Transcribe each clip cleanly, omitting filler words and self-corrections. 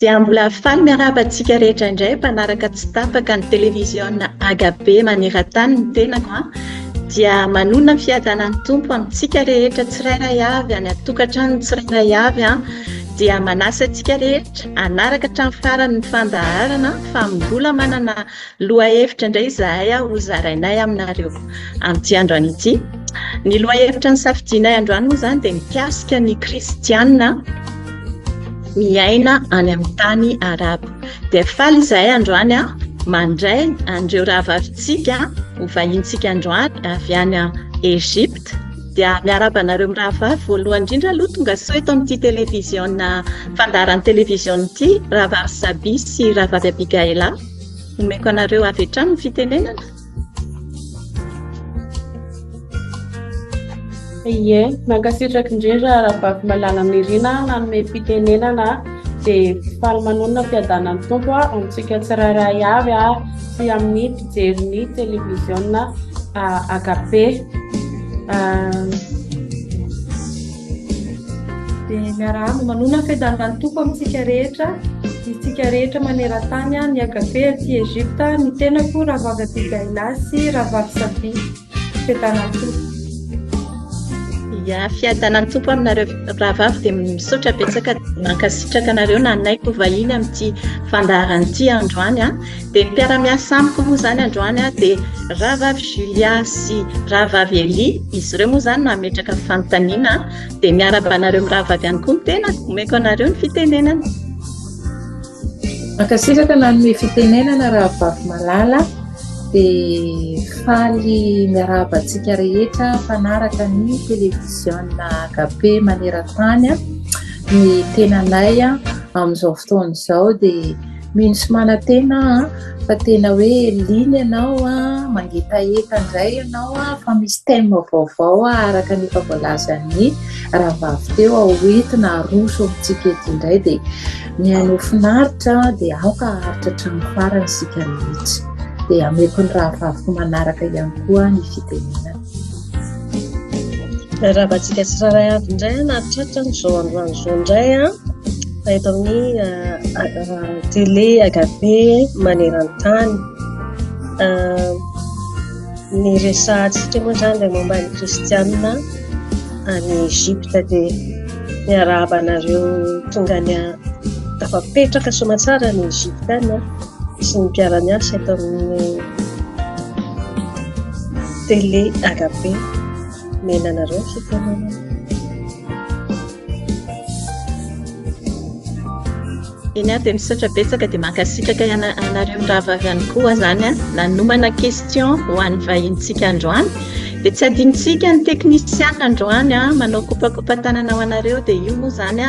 Dia mbola faly miarahaba antsika rehetra indray mpanaraka tsy tapaka ny televiziona Agape maneran-tany ny tenako dia manona ny fiadanan'ny tompo amintsika rehetra tsirairay avy any an-tokantrano tsirairay avy dia manasa antsika rehetra anaraka hatramin'ny farany ny fandaharana fa mbola manana lohahevitra indray izahay ho zarainay aminareo amin'ity androany ity. Ny lohahevitra ny safidianay androany moa izany dia mikasika ny kristianina miaina any amin'ny tany arabo. Dia faly izahay androany mandray an'ireo rahavavintsika ho vahiantsika androany avy any Ejipta. Dia miarahaba anareo mirahavavy voalohany indrindra aloha tonga soa eto amin'ity televiziona fandaharan'ny televiziona ity rahavavy Sabi sy rahavavy Abigaila. Omeko anareo avy hatrany ny fitenenana. Ie, mankasitraka indrindra rahavavy Malala Mirina nanome fitenenana dia faly manonona fiadanan'ny tompo amintsika tsirairay avy sy amin'ny mpijery ny televiziona Agape. Dia miarahaba manona fiadanan'ny tompo amintsika rehetra, isika rehetra maneran-tany ny Agape aty Ejipta, ny tenako rahavavy Abigaila sy rahavavy Sabi. Fiadanan'ny tompo. Ya, fiadanan'ny tompo aminareo rahavavy dia misaotra betsaka mankasitraka anareo nanaiko vahiny amin'ity fandaharan'ity androany dia ny mpiara-miasa amiko moa izany androany dia rahavavy Julia sy rahavavy Eli, izy ireo moa izany nametraka fanontaniana dia miarahaba anareo mirahavavy ihany koa ny tenako, omeko anareo ny fitenenana. Mankasitraka nanome fitenenana rahavavy Malala dia faly miarahaba antsika rehetra mpanaraka ny televiziona Agape maneran-tany ny tenanay amin'izao fotoana izao dia mino sy manantena fa tena hoe liny ianao mangetaeta indray ianao fa misy thème vaovao araka ny efa voalazan'ny rahavavy teo hoentina haroso amintsika eto indray dia mihaino finaritra dia aoka haritra hatramin'ny farany isika rehetra. Dia ameko ny rahavaviko manaraka ihany koa ny fitenenana. Raha antsika tsirairay avy indray naritratra n'izao androany izao indray eto amin'ny télé Agape maneran-tany. Ny resahantsika moa izany dia momba ny kristianina any Ejipta dia miarahaba anareo tonga ny tafapetraka soamantsara ny Ejipta any sy ny mpiara-miasa eto amin'ny télé Agape menanareo fitenenana. Iny dia misaotra betsaka dia mankasitraka anareo mirahavavy ihany koa izany nanomana question ho an'ny vahintsika androany dia tsy adinontsika ny teknisiana androany manao kopakopa-tanana ho anareo dia io moa izany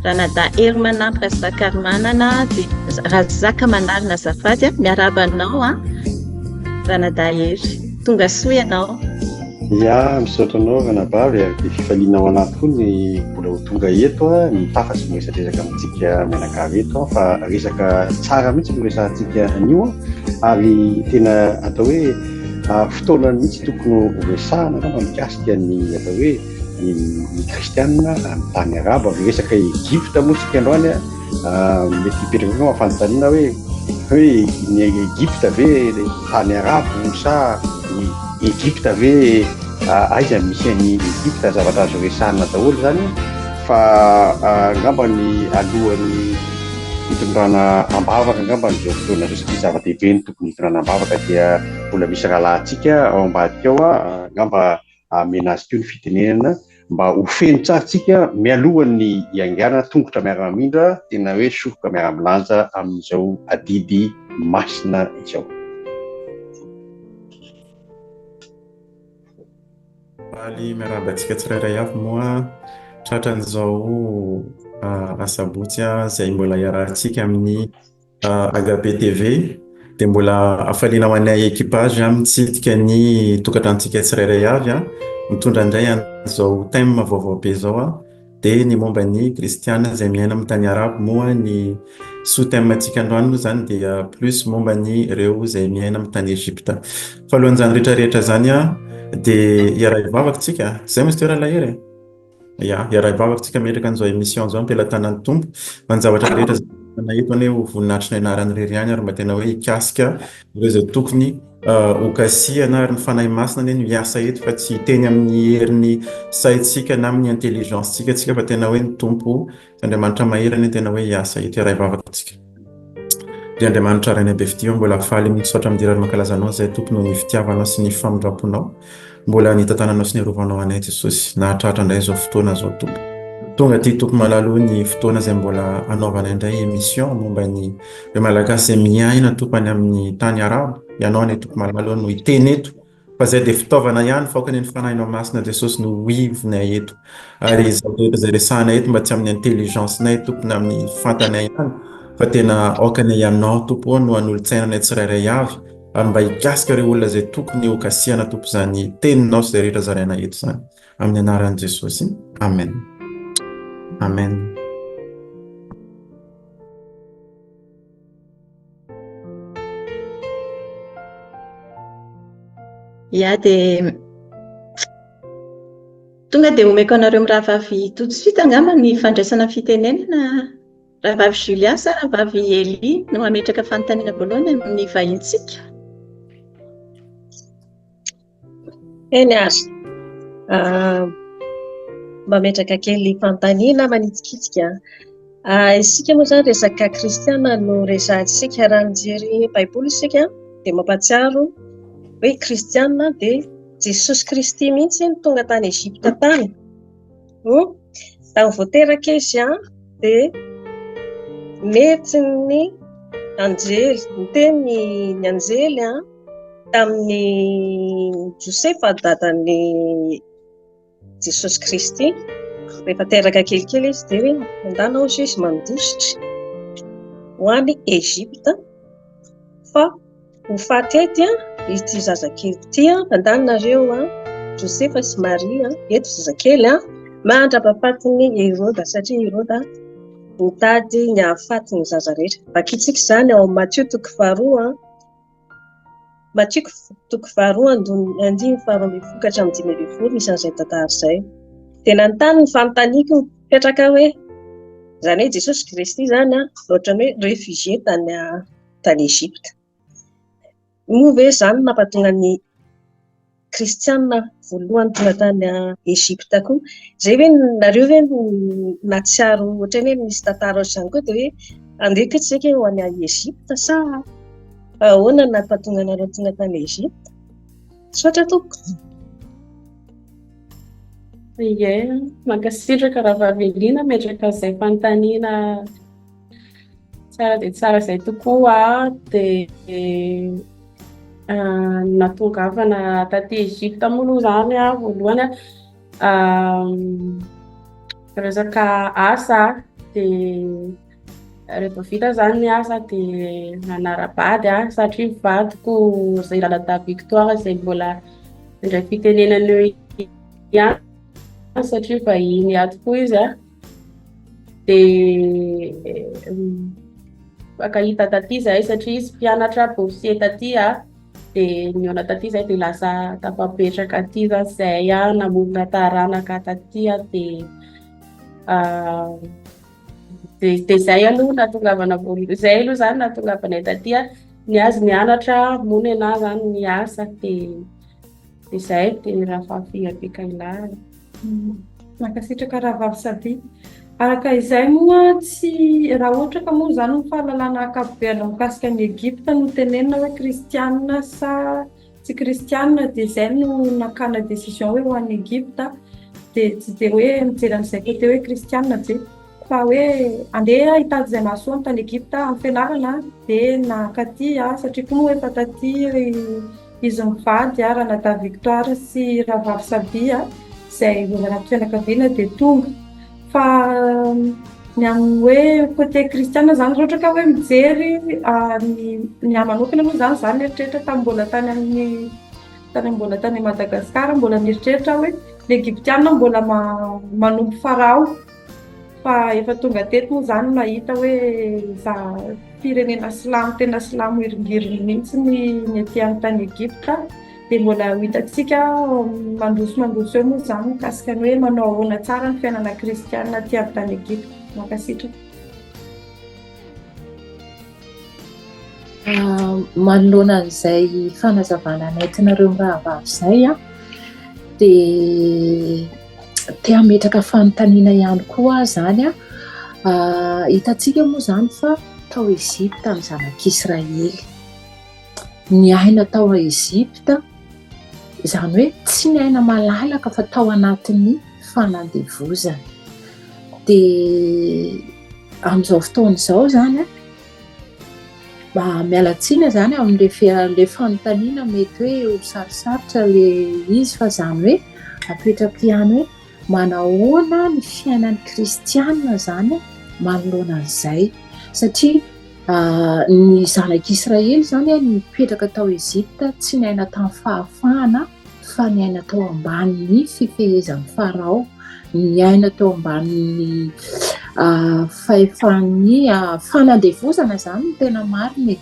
Ranada Hermanampy Razakaromanana dia Razaka Manarina Azafady miarahaba anao Ranada Hery, tonga soa ianao. Ya, misaotra anao Ranabavy dia fifaliana ao anaty koa ny mbola ho tonga eto mitafa sy miresadresaka amintsika mianakavy eto fa resaka tsara mihitsy miresantsika anio ary tena atao hoe fotoana mihitsy tokony ho resahana angamba mikasika ny atao hoe ny kristianina amin'ny tany arabo ary resaka Egypta moa tsika androany mety hipetraka koa mafanontaniana hoe ny Egypta ve tany arabo sa ny Egypta ve aiza misy ny Egypta zavatra azo resahana daholo zany fa angamba ny alohan'ny hitondrana ambavaka angamba n'izao fotoana resaka zava-dehibe ny tokony hitondrana ambavaka dia mbola misy rahalahintsika ao ambadika ao angamba mena azy teo ny fitenenana mba ho feno tsara tsika mialohan'ny hiangana tongotra miara-mamindra tena hoe sofoka miara-milanja amin'izao adidy masina izao. Faly miarahaba antsika tsirairay avy moa tratran'izao asabotsy izay mbola iarahantsika amin'ny Agape TV dia mbola afaliana ho anay ekipage mitsidika ny tokantranontsika tsirairay avy mitondra indray an'izao thème vaovao be izao dia ny momba ny kristiana izay miaina amin'ny tany arabo moa ny sous-thème antsika androany moa izany dia plus momba ny ireo izay miaina amin'ny tany Ejipta. Fa alohan'izany rehetrarehetra izany dia iaraha ivavaka tsika izay moa toerana lahery iaraha ivavaka tsika metraka an'izao émission izao ampelantanan'ny tompo fa ny zavatra rehetra eto ane ho voninahitry ny anarany rery ihany ary mba tena hoe hikasika ireo zay tokony ho kasiana ary ny fanahy masina ane no hiasa eto fa tsy teny amin'ny herin'ny saitsika na amin'ny intelligencetsika tsika fa tena hoe ny tompo Andriamanitra mahirana tena hoe hiasa eto iray vavatsika. Dia Andriamanitra rainy be fitia mbola faly mitsotra midirary mankalazanao zay tompony ny fitiavanao sy ny famindraponao mbola nitantananao sy nirovanao anay Jesosy nahatratra indray zao fotoana zao tompo. Tonga ty tompo malalo ny fotoana zay mbola anaovana indray émission momba ny be malagasy miaina tompany amin'ny tany arabo ianao ny tompo malalo no hiteny eto fa zay dia fitaovana ihany faokany ny fanahinao masina Jesosy no hoivonay eto ary zay resahanay eto mba tsy amin'ny intelligencenay tompony amin'ny fantanay ihany fa tena aokany ianao tompo no anolo-tsainanay tsirairay avy ary mba hikasika ireo olona zay tokony ho kasiana tompo zany teninao sy zay rehetra zaraina eto zany amin'ny anaran'i Jesosy. Amen. Amen. Ia dia tonga dia omeko anareo mirahavavy totsofita angamba ny fandraisana fitenenana rahavavy Julia sa rahavavy Eli no ametraka fanontaniana voalohany amin'ny vahintsika. Eny azy mba metraka kely fanontaniana manitsikitsika. Isika moa zany resaka kristiana no resahantsika raha mijery baiboly isika dia mampatsiaro hoe kristiana dia Jesosy Kristy mihitsy ny tonga tany Egypta tany. Tany vao teraka izy dia mety ny anjely niteny ny anjely tamin'ny Josefa dadan'ny Jesosy Kristy. Rehefa teraka kelikely izy dia mandana ozy izy mandositra ho any Egypta fa ho faty ety ity zazakely ity mandanareo Josefa sy Maria eto zazakely mandrapahafatiny Heroda satria Heroda nitady ny hahafaty ny zaza rehetra. Vakitsika izany ao Matthieu toko faharoa Matthieu toko faharoa andimy faharoa ambin'ny folo ka hatramin'ny dimy ambin'ny folo isan'izay tantara izay. Dia nanontany ny fanontaniako mipetraka hoe zany hoe Jesosy Kristy zany ohatran'ny hoe réfugié tany Egypta. Moa ve zany nampatonga ny kristiana voalohany tonga tany Egypta koa? Zay hoe nareo hoe natsiaro ohatran'ny hoe misy tantara ohatr'izany koa dia hoe andeha koa ho any Egypta sa ahoana nampatonga anareo tonga tany Egypta? Soatra toko. Ie, mankasitraka rahavavy Elina metraka izay fanontaniana tsara dia tsara izay tokoa dia natongavana taty Egypta moa aloha zany voalohany resaka asa dia rehefa vita zany ny asa dia nanara-bady satria vadiko izay lalata Victoire izay mbola indray fitenenan'io ihany satria vahiny ato koa izy dia akahita taty zahay satria izy mpianatra boursier taty dia niona taty zay dia lasa tafapetraka aty zay namorona taranaka taty dia zay aloha natongavana zay aloha zany natongavanay taty ny azy nianatra mony ana zany niasa dia zay dia rahavavy Abikaila. Mankasitraka rahavavy Saby. Araka izay moa tsy raha ohatra ka moa zany ny fahalalana ankapobeny mikasika ny Egypta no tenenina hoe kristianina sa tsy kristianina dia izay no nakana décision hoe ho an'ny Egypta dia tsy dia hoe mijery an'izay koa dia hoe kristianina dia fa hoe andeha hitady izay mahasoa ny tany Egypta amin'ny fianarana dia nakaty satria koa moa efa taty izy mivady Ranata Victoire sy rahavavy Saby izay anaty fianakaviana dia tonga fa ny amin'ny hoe côté kristianina zany raha ohatra ka hoe mijery ny amanokana moa zany eritreritra tamin'ny mbola tany Madagasikara mbola mieritreritra hoe ny Egyptianina mbola manompo Farao fa efa tonga teto moa zany nahita hoe firenena silamo tena silamo iringiriny mihitsy ny etỳ amin'ny tany Egypta dia mbola hitantsika mandroso eo moa zany mikasika ny hoe manao ahoana tsara ny fiainana kristianina aty amin'ny tany Egypta. Mankasitraka. manoloana an'izay fanazavana anaitinareo mirahavavy izay a dia tea ametraka fanontaniana ihany koa zany a hitantsika moa zany fa tao Ezipta ny zanak'Israely niaina tao Ezipta izany hoe tsy niaina malalaka fa tao anatin'ny fanandevozana dia amin'izao fotoana izao zany mba mialatsina zany amin'le fanontaniana mety hoe ho sarosarotra le izy fa zany hoe apetraka ihany hoe manahoana ny fiainan'ny kristianina zany manoloana an'izay satria ny zanak'Israely zany nipetraka tao Ezipta tsy niaina tamin'ny fahafahana fa niaina tao ambanin'ny fifehezan'ny Farao, niaina tao ambanin'ny fahefan'ny fanandevozana zany no tena mariny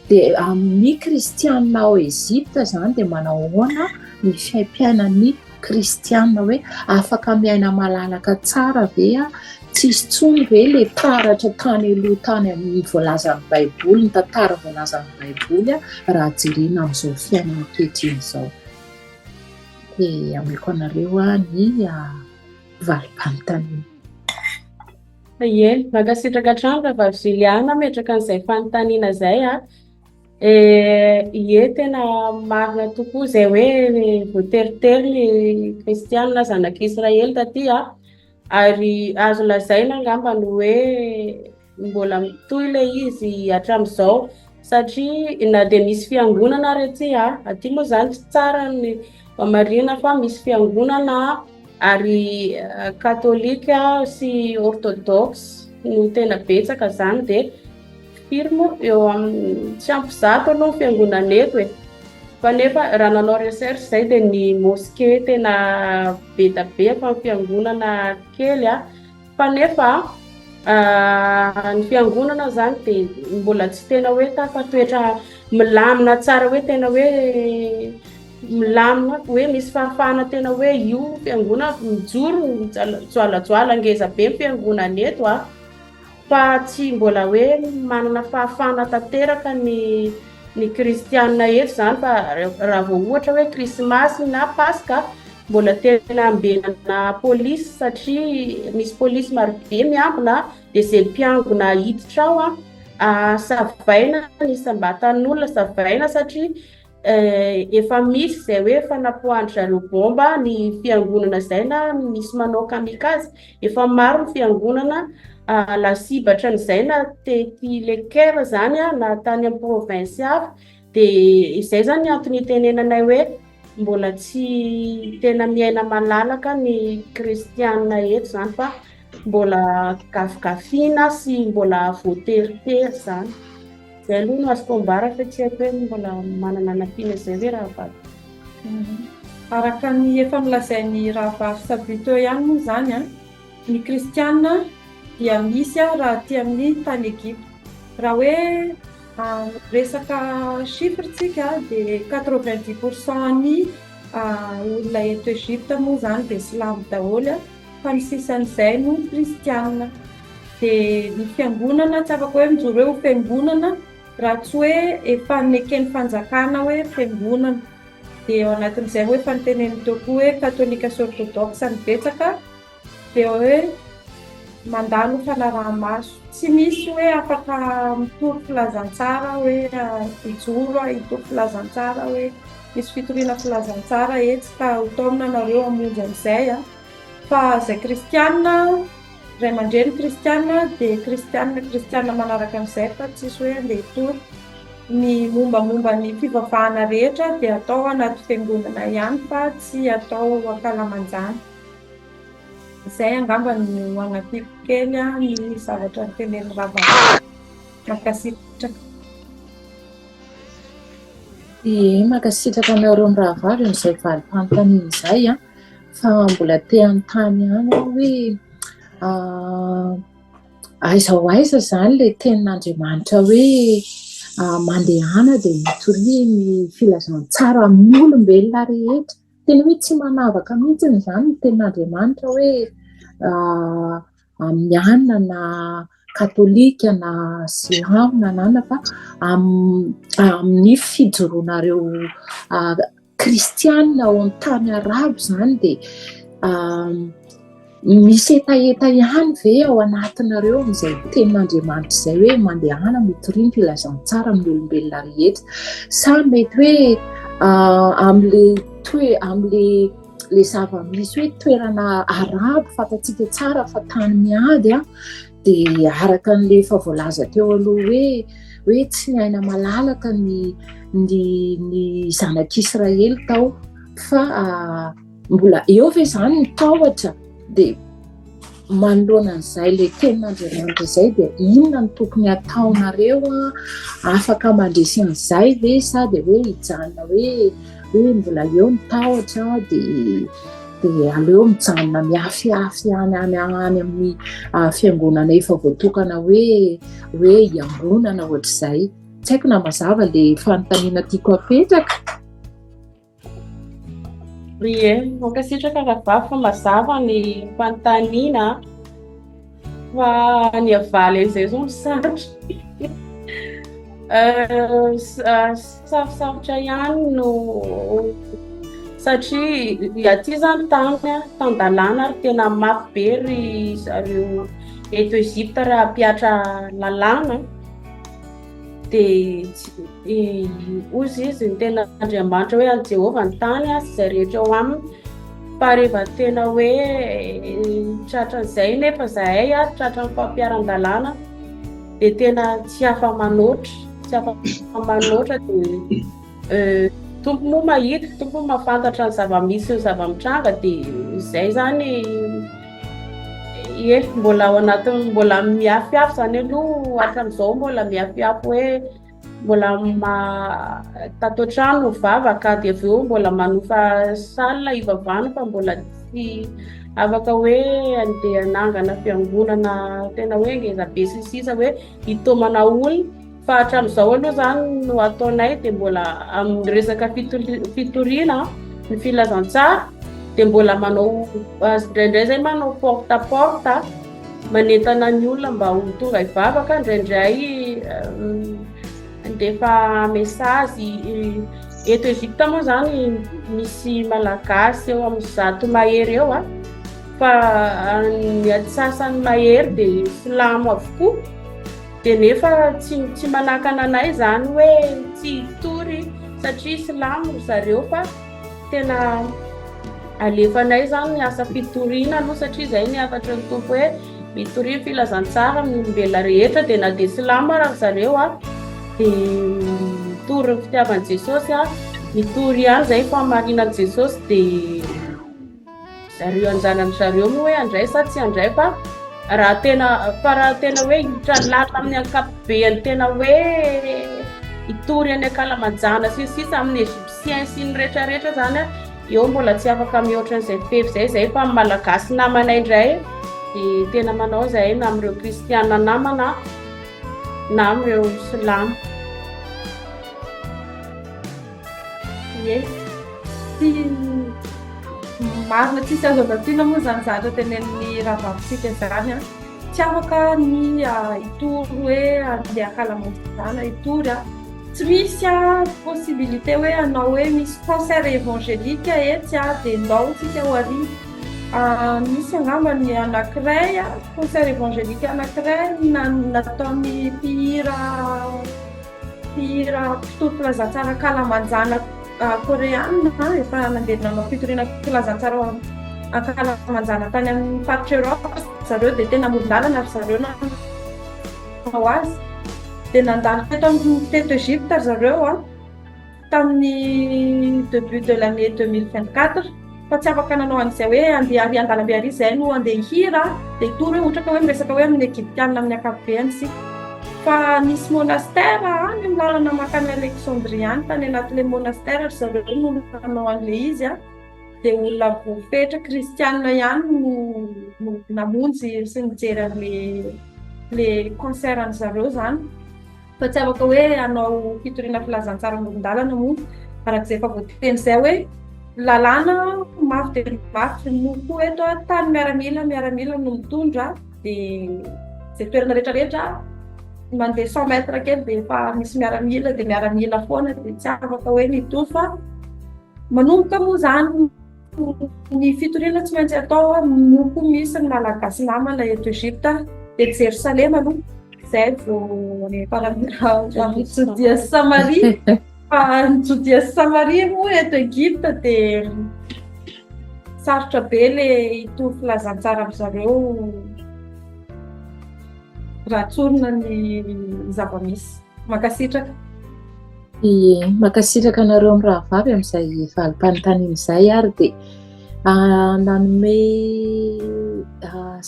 dia amin'ny kristianina ao Ezipta zany dia manahoana ny fiaim-piainan'ny kristianina hoe afaka miaina malalaka tsara ve tsisy tsony ve le taratra tany aloha tany amin'ny voalazan'ny baiboly ny tantara voalazan'ny baiboly raha jerena amin'izao fiainana ankehitriny izao dia ameko anareo ny valim-panontaniana. Eny, mankasitraka hatrany rahavavy Juliana metraka an'izay fanontaniana izay tena marina tokoa izay hoe voateritery ny kristianina zanak'Israely taty ary azo lazaina angambany hoe mbola mitohy ilay izy hatramin'izao satria na dia misy fiangonana rety aty moa zany tsy tsara ny marina fa misy fiangonana ary katolika sy orthodoxe no tena betsaka zany dia firmo eo amin'ny tsy ampy zato aloha fiangonana eto fa nefa raha nanao recherche zay dia ny moské tena be da be fa ny fiangonana kely fa nefa ny fiangonana zany dia mbola tsy tena hoe tafatoetra milamina tsara hoe tena hoe milamina hoe misy fahafahana tena hoe io fiangonana mijoro joalajoala ngeza be ny fiangonana eto fa tsy mbola hoe manana fahafahana tanteraka ny kristianina eto zany fa raha vao ohatra hoe krismasy na paska mbola tena ambenana polisy satria misy polisy maro be miambina dia izay mpiangona hiditra ao savaina ny sambatan'olona savaina satria efa misy izay hoe fanapohan'ny zareo bomba ny fiangonana izay na misy manao kamikazy efa maro ny fiangonana lasibatra n'izay na tety lekera zany na tany amin'ny province hafa dia izay zany antony itenenanay hoe mbola tsy tena miaina malalaka ny kristianina eto zany fa mbola gafigafiana sy mbola voateritery zany izay aloha no azoko ambara fa tsy haiko hoe mbola manana nampiana izay hoe rahavavy. Araka ny efa milazain'ny rahavavy Sabito ihany moa zany ny kristianina dia misy raha aty amin'ny tany Egypte raha hoe resaka chiffretsika dia 90% ny olona eto Egypte moa zany dia silamo daholo fa ny sisan'izay no kristianina dia ny fiangonana tsy afaka hoe mijoro hoe ho fiangonana raha tsy hoe efa nekeny fanjakana hoe fiangonana dia ao anatin'izay hoe fanteneny toko hoe katolika sy orthodoxe ny betsaka dia hoe mandalo fanaraha-maso tsy misy hoe afaka mitory filazantsara hoe ijoro hitory filazantsara hoe misy fitoriana filazantsara etsy ka ho taomina nareo hamonjy amin'izay fa izay kristianina ray aman-dreny kristianina dia kristianina manaraka amin'izay fa tsisy hoe andeha hitory ny mombamomba ny fivavahana rehetra dia atao anaty fiangonana ihany fa tsy atao ankalamanjana. Izay angamba ny anapiko kely ny zavatra ny tenen'ny rahavavy makasitraka. Makasitraka aminareo mirahavavy amin'izay valim-panontaniana izay fa mbola te anontany ihany hoe aiza ho aiza zany le tenin'Andriamanitra hoe mandehana dia mitoria ny filazantsara amin'ny olombelona rehetra tena hoe tsy manavaka mihitsy zany ny tenin'Andriamanitra hoe mianana na katolika na silamo na nana fa amin'ny fijoroanareo kristianina ao amin'ny tany arabo zany dia misy etaeta ihany ve ao anatinareo amin'izay tenin'Andriamanitra izay hoe mandehana mitoriana filazantsara amin'ny olombelona rehetra, sa mety hoe am'le zava-misy hoe toerana arabo fantatsika tsara fa tany miady dia araka n'le efa voalaza teo aloha hoe tsy niaina malalaka ny zanak'Israely tao fa mbola eo ve izany ny tahotra dia manoloana an'izay le tenin'Andriamanitra izay dia inona no tokony ataonareo afaka mandresy an'izay ve sa dia hoe hijanona hoe mbola eo ny tahotra dia aleo mijanona miafiafy any amin'ny fiangonana efa voatokana hoe iangonana ohatr'izay. Tsy haiko na mazava le fanontaniana tiako apetraka. Ie, mankasitraka rahavavy fa mazava ny fanontaniana fa ny avaly izay zao ny sarotra ihany no satria aty zany tany-dalàna ary tena mafy be ry zareo eto Ezipta raha mpiatra lalàna dia ozy izy ny tena Andriamanitra hoe any Jehovah ny tany sy izay rehetra ao aminy fa rehefa tena hoe tratran'izay nefa zahay tratran'ny fampiaran-dalàna dia tena tsy afa-manoatra dia tompo moa mahita, tompo moa mahafantatra ny zava-misy sy ny zava-mitranga dia izay zany mbola ao anatiny mbola miafiafy zany aloha hatramin'izao mbola miafiafy hoe mbola tato trano vavaka dia avy eo mbola manofa salina ivavana fa mbola tsy afaka hoe andeha hanangana fiangonana tena hoe ngeza be sisa hoe hitomana olona fa hatramin'izao aloha zany no ataonay dia mbola amin'ny resaka fitoriana ny filazantsara dia mbola manao indraindray zay manao porte à porte manentana ny olona mba ho tonga hivavaka, indraindray ndefa mesazy eto Ezipta moa zany misy malagasy eo amin'ny 100 mahery eo fa ny atsasany mahery dia silamo avokoa dia nefa tsy manakana anay zany hoe tsy hitory satria silamo zareo fa tena alefanay zany ny asa fitoriana aloha satria izay ny afatra ny tompo hoe mitoria filazantsara amin'ny olombelona rehetra dia na dia silamo raha zareo dia mitory ny fitiavan'i Jesosy mitory ihany izay famarinan'i Jesosy dia zareo anjanany zareo moa hoe andray sa tsy andray fa raha tena hoe hiditra lata amin'ny ankapobeny tena hoe hitory any Akalamanjana sisa amin'ny Egyptien sy ny rehetrarehetra zany eo mbola tsy afaka mihoatra n'izay fefy zay fa malagasy namanay indray dia tena manao izay na amin'ireo kristiana namana na amin'ireo silamo. Marina tsisy azo adatiana moa zany zatra tenen'ny rahavavitsika zany tsy afaka ny hitory hoe andeha Akalamanjana hitory tsy misy possibilité hoe anao hoe misy concert évangélika etsy dia nao tsika ho ary misy angambany anankiray concert évangélika anankiray nataony mpihira mpitoro filazantsara Akalamanjana koreana efa nandeha nanao fitoriana filazantsara Akalamanjana tany amin'ny faritra Europe zareo dia tena amoron-dalana ry zareo nanao azy dia nandalo teto Egypte zareo tamin'ny début de l'année 2024 fa tsy afaka nanao an'izay hoe andeha andalam-be ary izay no andeha hihira dia hitory hoe ohatra ka hoe miresaka hoe amin'ny Egyptianina amin'ny ankapobeny sika fa nisy monastera any amin'ny lalana makany Alexandrie any tany anatin'ilay monastera ry zareo no nanao an'ilay izy dia olona vofetra kristianina ihany no namonjy sy nijery an'ilay concert an'i zareo zany fa tsy afaka hoe anao fitoriana filazantsara amoron-dalana moa arak'izay efa voateny izay hoe lalàna mafy dia mafy no koa eto tany miaramila no mitondra dia zay toerana rehetrarehetra mandeha 100 mètres kely dia efa misy miaramila dia miaramila foana dia tsy afaka hoe mitovy fa manomboka moa zany ny fitoriana tsy maintsy atao moko misy ny malagasy namana eto Egypta dia Jerosalema aloha zay vao Judea sy Samaria fa ny Judea sy Samaria moa eto Egypta dia sarotra be le hitovy filazantsara amin'izareo raha tsorina ny zava-misy. Makasitraka. Makasitraka anareo amin'ny rahavavy amin'izay valim-panontaniana izay ary dia nanome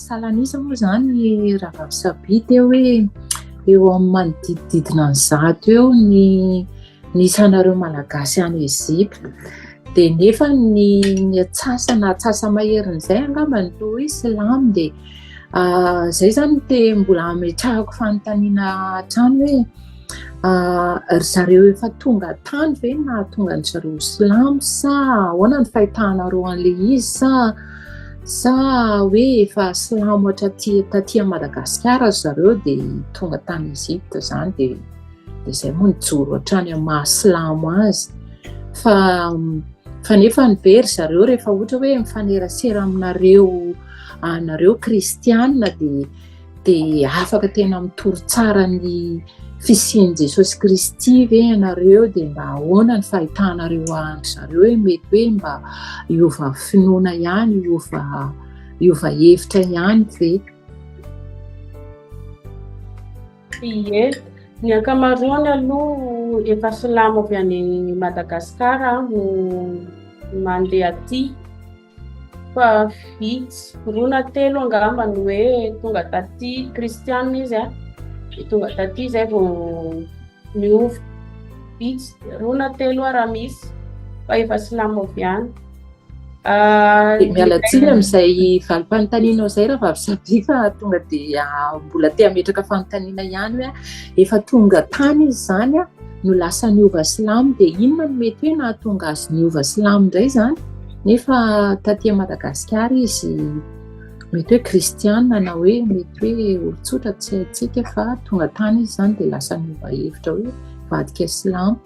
salanisa moa zany ny rahavavy Sabity hoe eo amin'ny manodidididina ny 100 eo ny isanareo malagasy any Ezipta. Dia nefa ny atsasa maherin'izay angamba ny toa hoe silamo dia zay zany dia mbola ametrahako fanontaniana hatrany hoe ry zareo efa tonga tany ve na tonga ny zareo silamo sa ahoana ny fahitanareo an'ilay izy sa hoe efa silamo taty Madagasikara zareo dia tonga tany Ezipta zany dia zay moa nijoro hatrany amin'ny mahasilamo azy fa nefa ny very zareo rehefa ohatra hoe mifanerasera aminareo kristianina dia afaka tena mitoro tsara ny fisian'i Jesosy Kristy ve ianareo dia mba ahoana ny fahitanareo andry zareo hoe mety hoe mba hiova finoana ihany hiova hevitra ihany ve? Ie, ny ankamaroany aloha efa silamo avy any Madagasikara no mandeha aty fa vitsy 2-3 angamba ny hoe tonga taty kristianina izy tonga taty zay vao miova vitsy 2-3 raha misy fa efa silamo avy any. Miala tsiny amin'izay valim-panontaniana izay rahavavy Sabity fa tonga dia mbola te hametraka fanontaniana ihany hoe efa tonga tany izy zany no lasa niova silamo dia inona no mety hoe nahatonga azy niova silamo indray zany nefa taty Madagasikara izy mety hoe kristianina na hoe mety hoe olon-tsotra tsy haintsika fa tonga tany izy zany dia lasa niova hevitra hoe vadika silamo.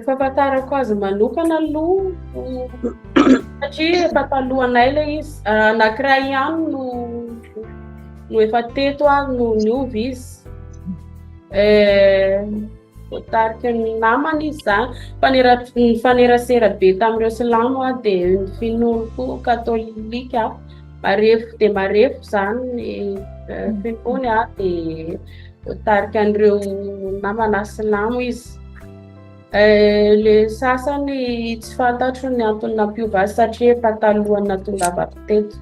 Fahafantarako azy manokana aloha satria efa talohanay ilay izy anankiray ihany no efa teto no niova izy tarika ny namany izy zany fanerasera be tamin'ireo silamo dia ny finoako katolika marefo zany finoany dia tarika an'ireo namana silamo izy. Le sasany tsy fantatro ny antony nampiova azy satria efa talohana tonga teto.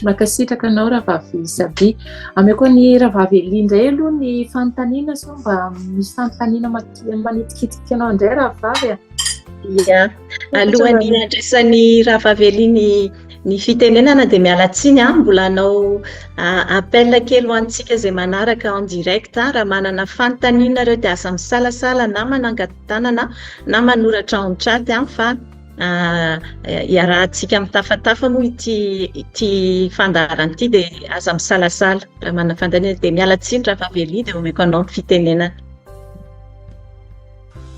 Makasitraka anao rahavavy Sabity. Ameko ny rahavavy Eli indray aloha ny fanontaniana so mba misy fanontaniana manitikitika anao indray rahavavy. Alohan'ny andraisan'ny rahavavy Eli ny fitenenana dia miala tsiny mbola anao appel kely ho antsika izay manaraka en direct raha manana fanontaniana ireo dia aza misalasala na manangan-tanana na manoratra en chat fa iarahantsika mitafatafa moa ity fandaharana ity dia aza misalasala raha manana fanontaniana dia miala tsiny rahavavy Eli dia omeko anao ny fitenenana.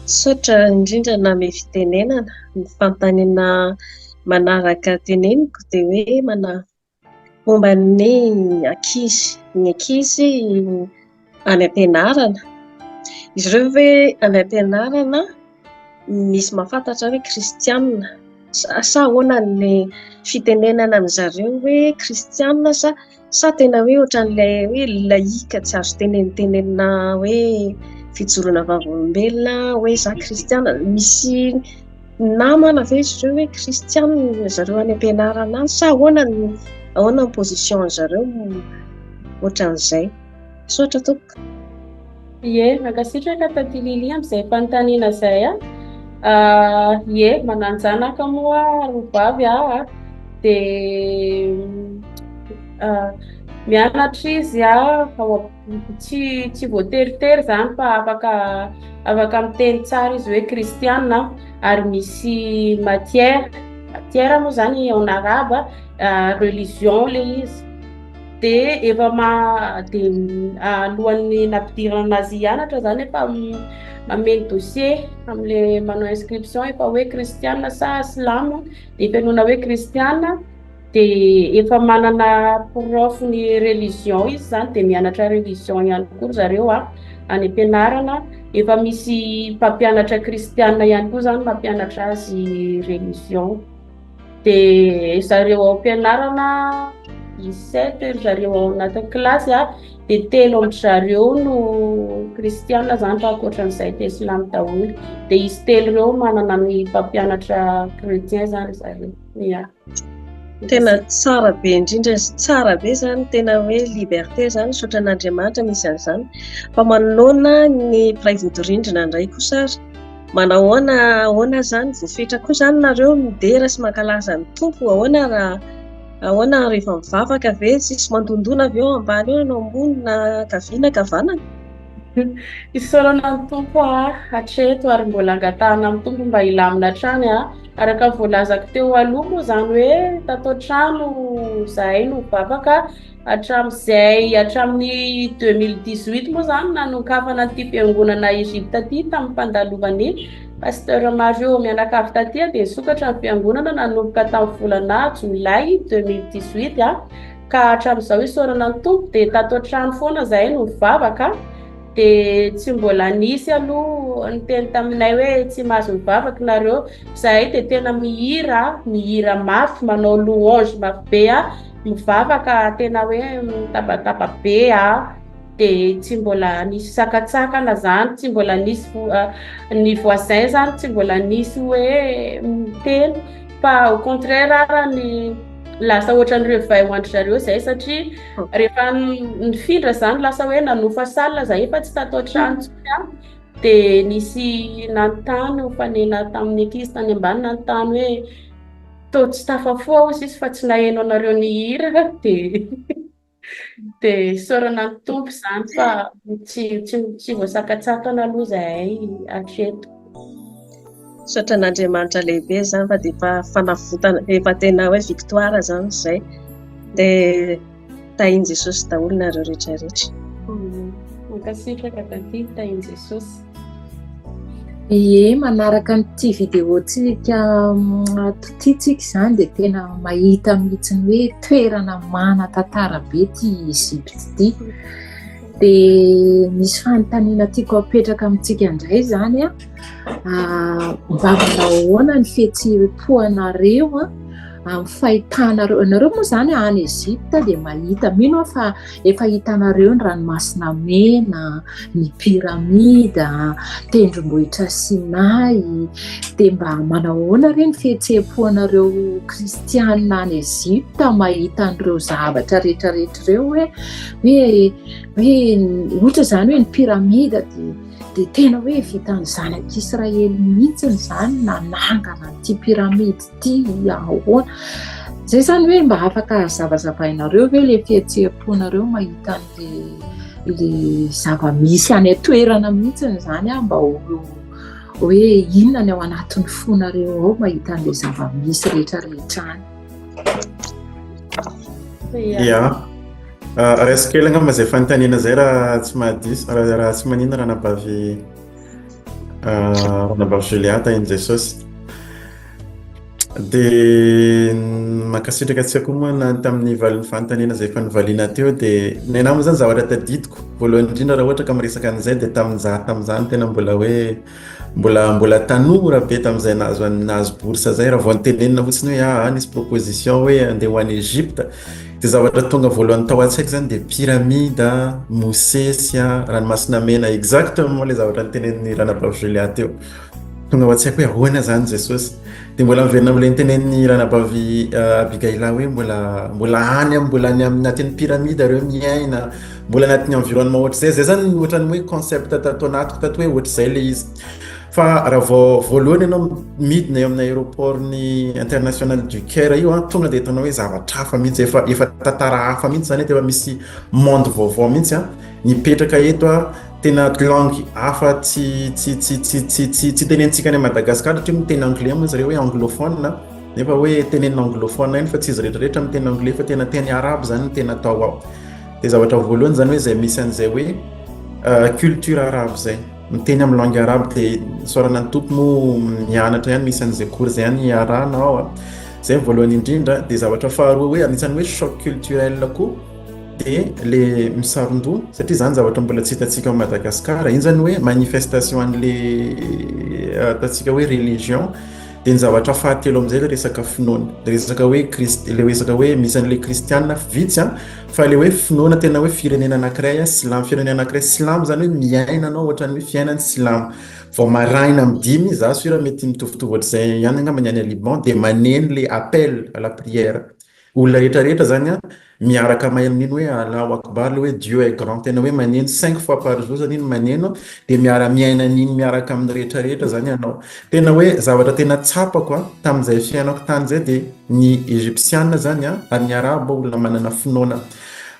Sotra indrindra na me fitenenana ny fanontaniana manaraka teneniko dia hoe momba ny ankizy any am-pianarana. Izy ireo hoe any am-pianarana misy mahafantatra hoe kristianina sa ahoana ny fitenenana amin'izareo hoe kristianina sa tena hoe ohatran'ilay hoe laïka tsy azo tenenina hoe fijoroana vavolombelona hoe za kristianina. Misy namana ve izy ireo hoe kristianina zareo any am-pianarana any sa ahoana ny position zareo ohatran'izay sotra tompoko. Ie, makasitraka taty Lily amin'izay fanontaniana izay ie mananjanaka moa roavavy dia mianatra izy tsy voateritery zany fa afaka miteny tsara izy hoe kristianina ary misy matière tiers moa zany en arabe religion le izy de efa de alohan'ny nampidirana anazy hianatra zany efa mameno dossier am'le manao inscription efa hoe kristiana sa silamo de fianona hoe kristiana de efa manana prof ny religion izy zany de mianatra religion ihany koa zareo any am-pianarana efa misy mpampianatra kristiana ihany koa zany mampianatra azy religion de zareo ao am-pianarana 17 zareo ao anatin'ny kilasy de 3 amin'ny zareo no kristiana zany fa ankoatran'izay de silamo daholo de izy 3 reo manana ny mpampianatra chrétien zany zareo tena tsara be indrindra tsara be zany tena hoe liberté zany sotran'Andriamanitra misy an'izany fa manoloana ny mpiray vodirindrina indray kosa manao ahoana zany voafetra koa zany nareo midera sy mankalaza ny tompo ahoana rehefa mivavaka ve tsisy mandondona avy eo ambany eo no ambony na kaviana kavanana isaorana ny tompo hatreto ary mbola angatahana amin'ny tompo mba hilamina trany araka voalazako teo aloha moa zany hoe tatao trano zahay no mivavaka hatramin'ny 2018 moa zany nanokafana ty fiangonana Egypte ty tamin'ny mpandalovan'ny pasteur Mario mianakavy taty de sokatra ny fiangonana nanomboka tamin'ny volana Jolay 2018 ka hatramin'izao isaorana ny tompo de tatao trano foana zahay no mivavaka de tsy mbola nisy aloha ny teny taminay hoe tsy mahazo mivavaka nareo zahay de tena mihira mafy manao louange mafy be mivavaka tena hoe mitabataba be de tsy mbola nisy sakatsakana zany tsy mbola nisy ny voisin zany tsy mbola nisy hoe miteny fa au contraire ny lasa ohatran'ireo vay ho andry zareo zay satria rehefa nifindra zany lasa hoe nanofa sala zay efa tsy tatao trano tsony de nisy nantany hofanena tamin'ny ankizy tany ambany nantany hoe to tsy tafafoa ozy izy fa tsy naheno anareo ny hira de sorana ny tompo zany fa tsy voasakatsakana aloha zahay hatreto sotran'Andriamanitra lehibe zany fa de fanavotana efa tena hoe victoire zany zay de tahiny Jesosy daholo nareo rehetrarehetra mankasitraka taty tahiny Jesosy manaraka nyty videotsika totitsika zany de tena mahita mihitsy ny hoe toerana manan-tantara be ty Egypte ty de misy fanontaniana tiako apetraka amintsika indray zany mivavaka ahoana ny fihetsepoanareo amin'ny fahitanareo anareo moa zany any Egypte de mahita mino fa efa hitanareo ny ranomasina mena ny piramida tendrombohitra Sinay de mba manahoana reny fihetsepoanareo kristianina any Egypte mahita an'ireo zavatra rehetrarehetra reo hoe ohatra zany hoe ny piramida de tena hoe vitan'ny zanak'Israely mihitsiny zany nanangana ty piramidy ty ahoana zay zany hoe mba afaka zavazavainareo hoe le fihetseponareo mahita le zava-misy any atoerana mihitsiny zany mba hoe inona ny ao anatin'ny fonareo ao mahita an'le zava-misy rehetrarehetra any resaka kely angamba zay fanontaniana zay raha tsy mahadiso raha tsy manina ranabavy Julia tahiny Jesosy de makasitraka tsy akoa moa na tamin'ny fanontaniana zay efa nivaliana teo de nena moa zany zavatra tadidiko voalohany indrindra raha ohatra ka miresaka an'izay de tamin'izany tena mbola hoe mbola tanora be tamin'izay nahazo bourse zay raha vao nitenenina fotsiny hoe nisy proposition hoe andeha ho any Egypte de zavatra tonga voalohany tao an-tsaiko zany de piramida Mosesy ranomasina mena exactement le zavatra nitenen'ny ranabavy Julia teo tonga ao an-tsaiko hoe ahoana zany Jesosy de mbola miverina am'le nitenen'ny ranabavy Abigaila hoe mbola any anatin'ny piramida reo miaina mbola anatin'ny environnement ohatr'izay zay zany ohatran'ny hoe concept tatao anatiko tato hoe ohatr'izay le izy fa raha voalohany ianao midina eo amin'ny aéroportny international du Caire io tonga de hitanao hoe zavatra hafa mihitsy efa tantara hafa mihitsy zany efa misy monde vaovao mihitsy nipetraka eto tena langue hafa tsy tenentsika any Madagascar satria miteny anglais moa zareo hoe anglophone nefa hoe teneny anglophone iny fa tsy izy rehetrarehetra miteny anglais fa tena teny arabo zany tena atao ao. De zavatra voalohany zany hoe zay misy an'izay hoe culture arabe zay miteny amin'ny langue arabe de sorana ny tompo mo mianatra ihany misy an'izay cours zay ihany iarahana ao zay voalohany indrindra. De zavatra faharoa hoe anisan'ny hoe choc culturel koa de le misaron-doha satria zany zavatra mbola tsy hitantsika ao Madagasikara, iny zany hoe manifestation an'le ataontsika hoe religion. De ny zavatra fahatelo am'izay le resaka finoana, le resaka hoe le resaka hoe misy an'le kristianina vitsy fa le hoe finoana tena hoe firenena anankiray silamo, firenena anankiray silamo zany hoe miaina anao ohatran'ny hoe fiainan'ny silamo vao maraina amin'ny 10 za sura mety mitovitovy ohatr'izay ihany angamba ny any Liban de maneno le appel à la prière. Olona rehetrarehetra zany miaraka mahay amin'iny hoe Allahu Akbar, le hoe Dieu est grand, tena hoe maneno 5 fois par jour zany iny maneno de miaina an'iny miaraka amin'ny rehetrarehetra zany ianao. Tena hoe zavatra tena tsapako tamin'izay fiainako tany zay de ny Egyptianina zany ary ny arabo olona manana finoana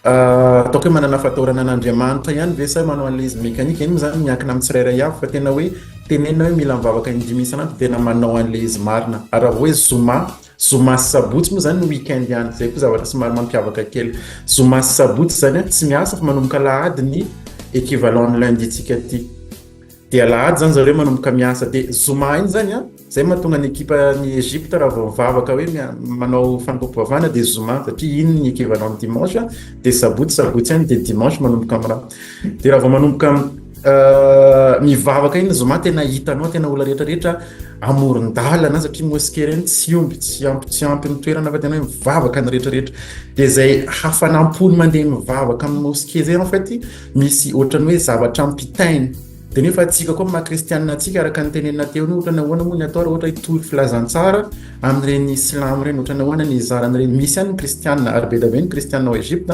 ataoko hoe manana fahatorana an'Andriamanitra ihany ve sa manao an'le izy mekanika iny zany miankina amin'ny tsirairay avy fa tena hoe tenenina hoe mila mivavaka indimy isanandro tena manao an'le izy marina. Ary raha hoe zoma sy sabotsy moa zany ny weekend ihany, zay koa zavatra somary mampiavaka kely. Zoma sy sabotsy zany tsy miasa fa manomboka lahady ny équivalent lundi tsika ty. De alahady zany zareo manomboka miasa de zoma iny zany zay mahatonga ny ekipa ny Egypte raha vao mivavaka hoe manao fanompoavana de zoma satria iny ny équivalent dimanche de sabotsy ihany de dimanche manomboka amin'ny raha. De raha vao manomboka mivavaka iny zoma tena hitanao tena olona rehetrarehetra amoron-dalana satria mosquée reny tsy omby tsy ampy ny toerana fa tena hoe mivavaka ny rehetrarehetra. De zay hafanampony mandeha mivavaka amin'ny mosquée zay en fait misy ohatrany hoe zavatra ampitainy. De nefa atsika koa maha-kristianina atsika araka ny tenenina teo ny ohatrany ahoana moa ny atao raha ohatra hitory filazantsara amin'ireny silamo reny, ohatrany ahoana ny zaran'ireny. Misy ihany ny kristianina ary be da be ny kristianina ao Egypte,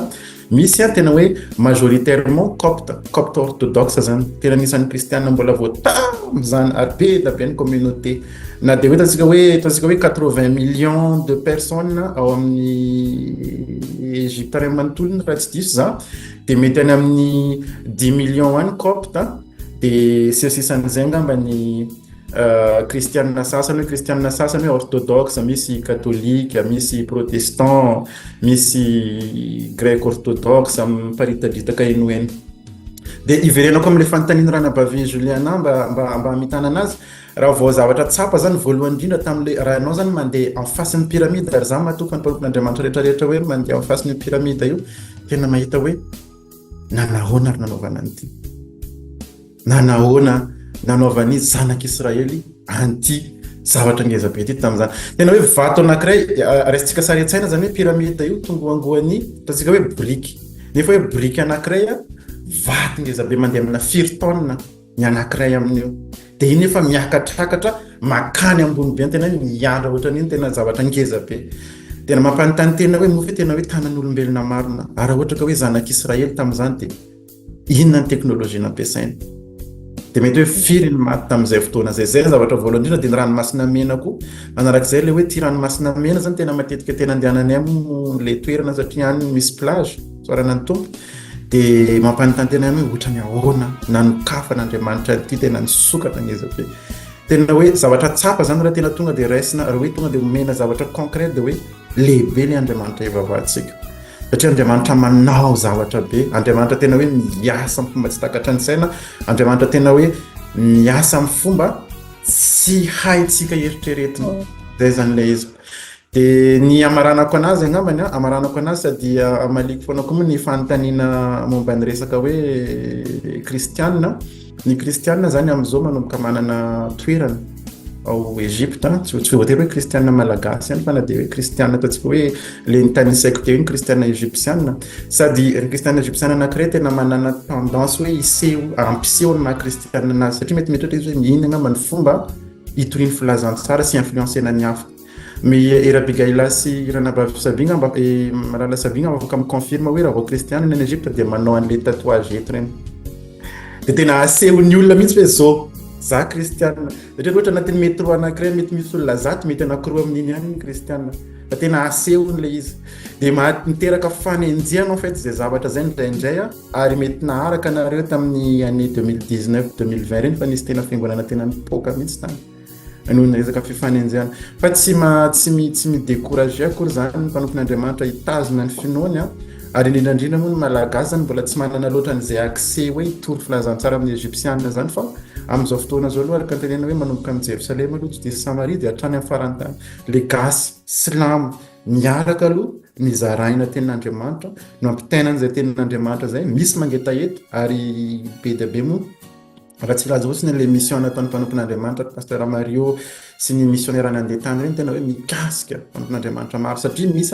misy tena hoe majoritairement copte orthodoxe zany tena anisan'ny kristianina mbola voatamo zany ary be da be ny communauté. Na de hoe ataontsika hoe 80 millions de personnes ao amin'ny Egypte ray manontolo raha tsy diso za, de mety any amin'ny 10 millions any copte de sisan'izay angamba ny kristianina sasany hoe orthodoxe, misy katolika, misy protestant, misy grec orthodoxe miparitadritaka ino eny. De iverenako am'le fanontaniana ranabavy Juliana mba hamitana anazy raha vao zavatra tsapa zany voalohany indrindra tam'le raha anao zany mandeha en face ny pyramide ary za matoka ny mpampian'Andriamanitra rehetrarehetra hoe mandeha en face ny pyramide io tena mahita hoe nanahoana ary nanaovana an'ity, nanahoana nanaovan'izy zanak'Israely anty zavatra ngeza be ty tamin'izany. Tena hoe vato anankiray raisitsika sary an-tsaina zany hoe pyramide io tongoangoany ataontsika hoe briky, nefa hoe briky anankiray vato ngeza be mandeha amina 4 tonnes ny anankiray amin'io. De iny efa miakatrakatra makany ambony be tena miandra ohatran'iny tena zavatra ngeza be. Tena mampanontany tena hoe moa tena hoe tanan'olombelona marina ary ohatra ka hoe zanak'Israely tamin'izany de inona ny teknôlôjia nampiasaina. De mety hoe firy ny maty tamin'izay fotoana zay. Zay zavatra voalohany indrindra de ny ranomasina mena koa. Manarak'izay le hoe ty ranomasina mena zany tena matetika tena andehananay le toerana satria any misy plage soarana ny tompo. De mampanontany tena hoe ohatrany ahoana nanokafa n'Andriamanitra ty tena nisokatra ngeza be. Tena hoe zavatra tsapa zany raha tena tonga de raisina raha hoe tonga de omena zavatra concret de hoe lehibe le Andriamanitra ivavahantsika. Satria Andriamanitra manao zavatra be, Andriamanitra tena hoe miasa amin'ny fomba tsy takatra ny saina, Andriamanitra tena hoe miasa amin'ny fomba tsy haintsika eritreretina. Zay zany le izy. De ny amaranako anazy angambany amaranako anazy sady amaliko foana koa moa ny fanontaniana momba ny resaka hoe kristianina. Ny kristianina zany amin'izao manomboka manana toerana ao Egypte, tsy voatery hoe kristianina malagasy ihany fa na de hoe kristianina ataontsika hoe le nitanisaiko teo iny kristianina egyptianina. Sady ny kristianina egyptianina anankiray tena manana tendance hoe ampiseho ny maha-kristianina anazy satria mety hoe iny angamba ny fomba hitoriany filazantsara sy influencena ny hafa. Mais Erabigaila sy Ranabavy Sabina Marala Sabina afaka miconfirme hoe raha vao kristianina ny Egypte dia manao an'le tatouage eto reny. De tena asehony olona mihitsy hoe zao za kristianina. Satria ohatra anatin'ny métro anankiray mety misy olona zato mety anankiroa amin'iny ihany ny kristianina. Fa tena asehony le izy. De miteraka fanenjiana en fait zay zavatra zay indraindray ary mety naharaka nareo tamin'ny année 2019-2020 reny fa nisy tena fiangonana tena nipoka mihitsy tany. noho ny resaka fifanenjana fa tsy midécouragé akory zany ny mpanompon'Andriamanitra hitazona ny finoany ary indrindrandrindra moa ny malagasy zany mbola tsy manana loatra n'izay accès hoe hitory filazantsara amin'ny egyptianina zany fa amin'izao fotoana zao aloha araka ny tenena hoe manomboka amin'ny Jerosalema aloha Judée sy Samaria dia hatrany amin'ny farantany le gasy silamo miaraka aloha mizaraina tenin'Andriamanitra no ampitaina an'izay tenin'Andriamanitra zay misy mangetaheta ary be dia be moa raha tsy laza ohatsy ny le mission nataon'ny mpanompon'Andriamanitra pasteur Mario sy ny missionnaire nandeha tany reny tena hoe mikasika mpanompon'Andriamanitra maro satria misy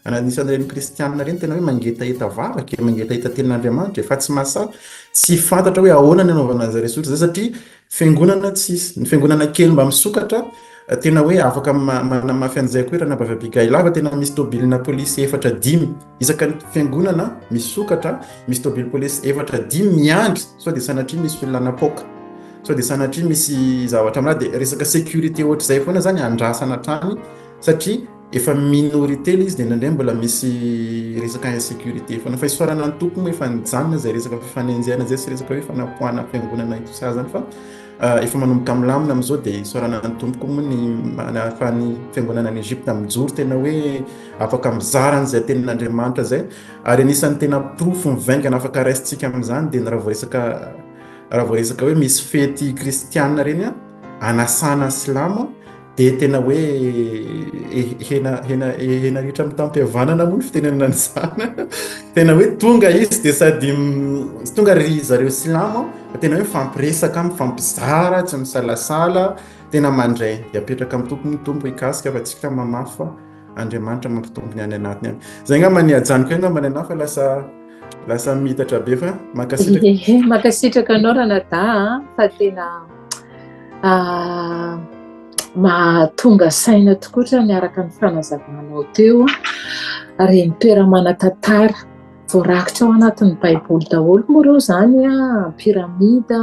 anisan'ireny kristianina reny tena hoe mangetaheta vavaka mangetaheta tenin'Andriamanitra efa tsy mahasa tsy fantatra hoe ahoana ny anaovana azy resotra zay satria fiangonana tsisy ny fiangonana kely mba misokatra tena hoe afaka mafy an'izay koa raha nabavy Abigaila fa tena misy tobilina polisy 4-5 isaka ny fiangonana misokatra misy tobily polisy 4-5 miandry sao dia sanatria misy olona napoka sao dia sanatria misy zavatra amina dia resaka sécurité ohatr'izay foana zany andrasana trany satria efa minorité ilay izy dia indraindray mbola misy resaka insécurité foana fa isoarana ny tompony efa nijanona zay resaka fifanenjana zay sy resaka hoe fanapohana fiangonana itosa zany fa efa manomboka milamina amin'izao dia isoarana ny tompoko moa ny manafany fiangonana any Egypte mijoro tena hoe afaka mizara an'izay tenin'Andriamanitra zay ary anisan'ny tena profo mivaingana afaka raisitsika amin'izany dia raha vao resaka hoe misy fety kristianina reny anasana silamo dia tena hoe hena ritra amin'ny tampihavanana moa ny fitenenana an'izany tena hoe tonga izy dia sady tonga ry zareo silamo tena hoe fampiresaka mifampizara tsy misalasala tena mandray dia apetraka amin'ny tompony tompo hikasika fa tsika mamafy fa Andriamanitra mampitombony any anatiny any zay nga maniajaniko hoe nga manana fa lasa mitatra be fa makasitraka anao raha nada fa tena mahatonga saina tokoa miaraka ny fanazavanao teo reny toera manan-tantara voarakitra ao anatin'ny baiboly daholo moa reo zany piramida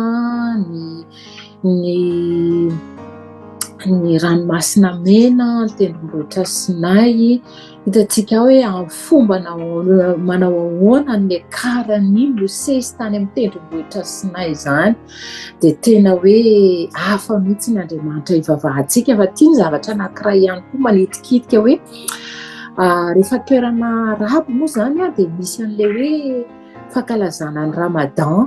ny ranomasina mena ny tendrombohitra Sinay hitantsika hoe amin'ny fomba manao ahoana ny akarany Mosesy tany amin'ny tendrombohitra Sinay zany dia tena hoe hafa mihitsy ny Andriamanitra ivavahantsika fa tia ny zavatra anankiray ihany koa manitikitika hoe rehefa toerana arabo moa zany dia misy an'ilay hoe fankalazana ny Ramadan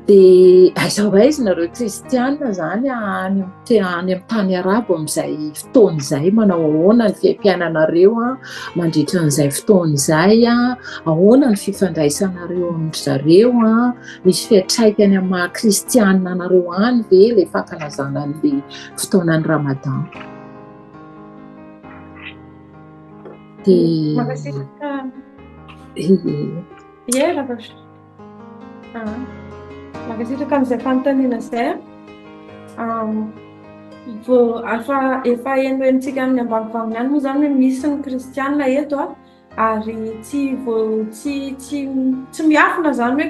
dia aiza ho aiza nareo kristianina zany any amin'ny tany arabo amin'izay fotoana izay manao ahoana ny fiampiananareo mandritra an'izay fotoana izay ahoana ny fifandraisanareo amin'ny zareo misy fiantraikany amin'ny maha kristianina nareo any ve ilay fankalazana an'ilay fotoanan'ny Ramadan dia makasitraka amin'izay fanontaniana izay efa enoentsika amin'ny ambanivoany any moa zany hoe misy ny kristianina eto ary tsy miafina zany hoe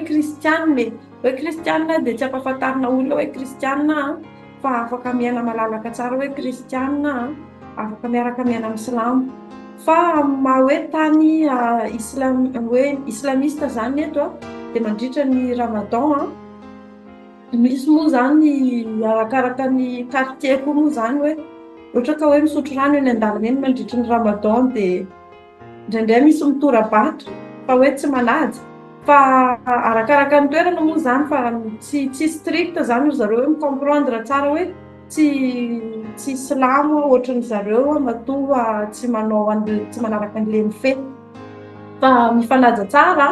kristianina dia tsy ampahafantarina olona hoe kristianina fa afaka miaina malalaka tsara hoe kristianina afaka miaraka miaina amin'ny silamo fa maha hoe tany islamista zany eto dia mandritra ny Ramadan misy moa zany arakaraka ny quartier koa moa zany hoe ohatra ka hoe misotro rano eny an-dalana eny mandritra ny Ramadan dia indraindray misy mitora-bato fa hoe tsy manaja fa arakaraka ny toerana moa zany fa tsy strict zany ry zareo hoe micomprendre tsara hoe tsy silamo ohatran'ny zareo matoa tsy manaraka an'ilay mifety fa mifanaja tsara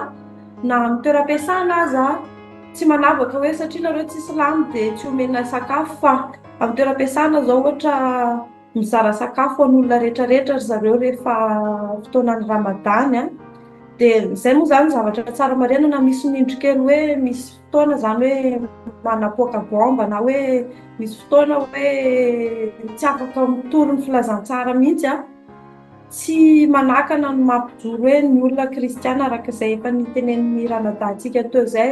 na amin'ny toeram-piasana aza tsy manavaka hoe satria nareo tsy silamo dia tsy omena sakafo fa amin'ny toeram-piasana zao ohatra mizara sakafo an'olona rehetrarehetra ry zareo rehefa fotoanan'ny Ramadany dia izay moa zany zavatra tsara marena na misy mindrokely hoe misy fotoana zany hoe manapoaka bomba na hoe misy fotoana hoe tsy afaka mitory ny filazantsara mihitsy tsy manakana ny mampijoro hoe ny olona kristiana araka izay efa nitenen'ny ranadahntsika teo izay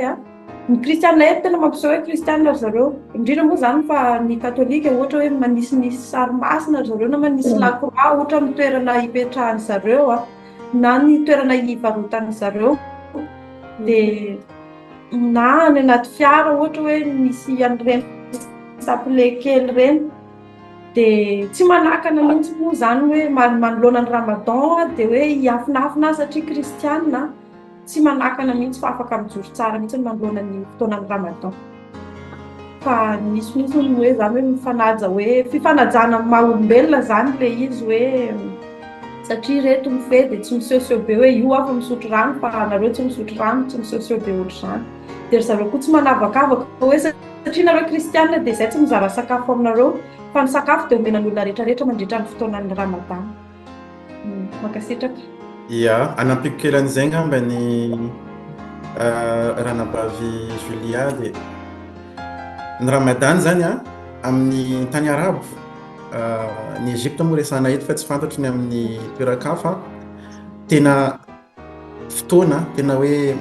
ny kristianina eto tena mampiseho hoe kristianina ry zareo indrindra moa zany fa ny katolika ohatra hoe manisy sarimasina ry zareo na manisy lakroa ohatra amin'ny toerana hipetrahany zareo na ny toerana hivarotany zareo dia na ny anaty fiara ohatra hoe misy an'ireny sapile kely ireny dia tsy manakana mihitsy moa zany hoe manoloana ny ramadan dia hoe hiafinafina satria kristianina tsy manakana mihitsy fa afaka mijoro tsara mihitsy manoloana ny fotoanan'ny ramadan. Fa misy mihitsy ny hoe zany hoe mifanaja hoe fifanajana maha-olombelona zany le izy hoe satria reto mifehy dia tsy misehoseho be hoe io afa misotro rano fa nareo tsy misotro rano tsy misehoseho be ohatr'izany. Dia ry zareo koa tsy manavakavaka hoe satria nareo kristianina dia izay tsy mizara sakafo aminareo fa ny sakafo dia omena ny olona rehetrarehetra mandritra ny fotoanan'ny ramadan. Mankasitraka. Ia, anampiko kely an'izay ngamba ny ranabavy Julia dia ny ramadan zany amin'ny tany arabo ny Egypte moa resana eto fa tsy fantatry ny amin'ny toeran-kafa tena fotoana tena hoe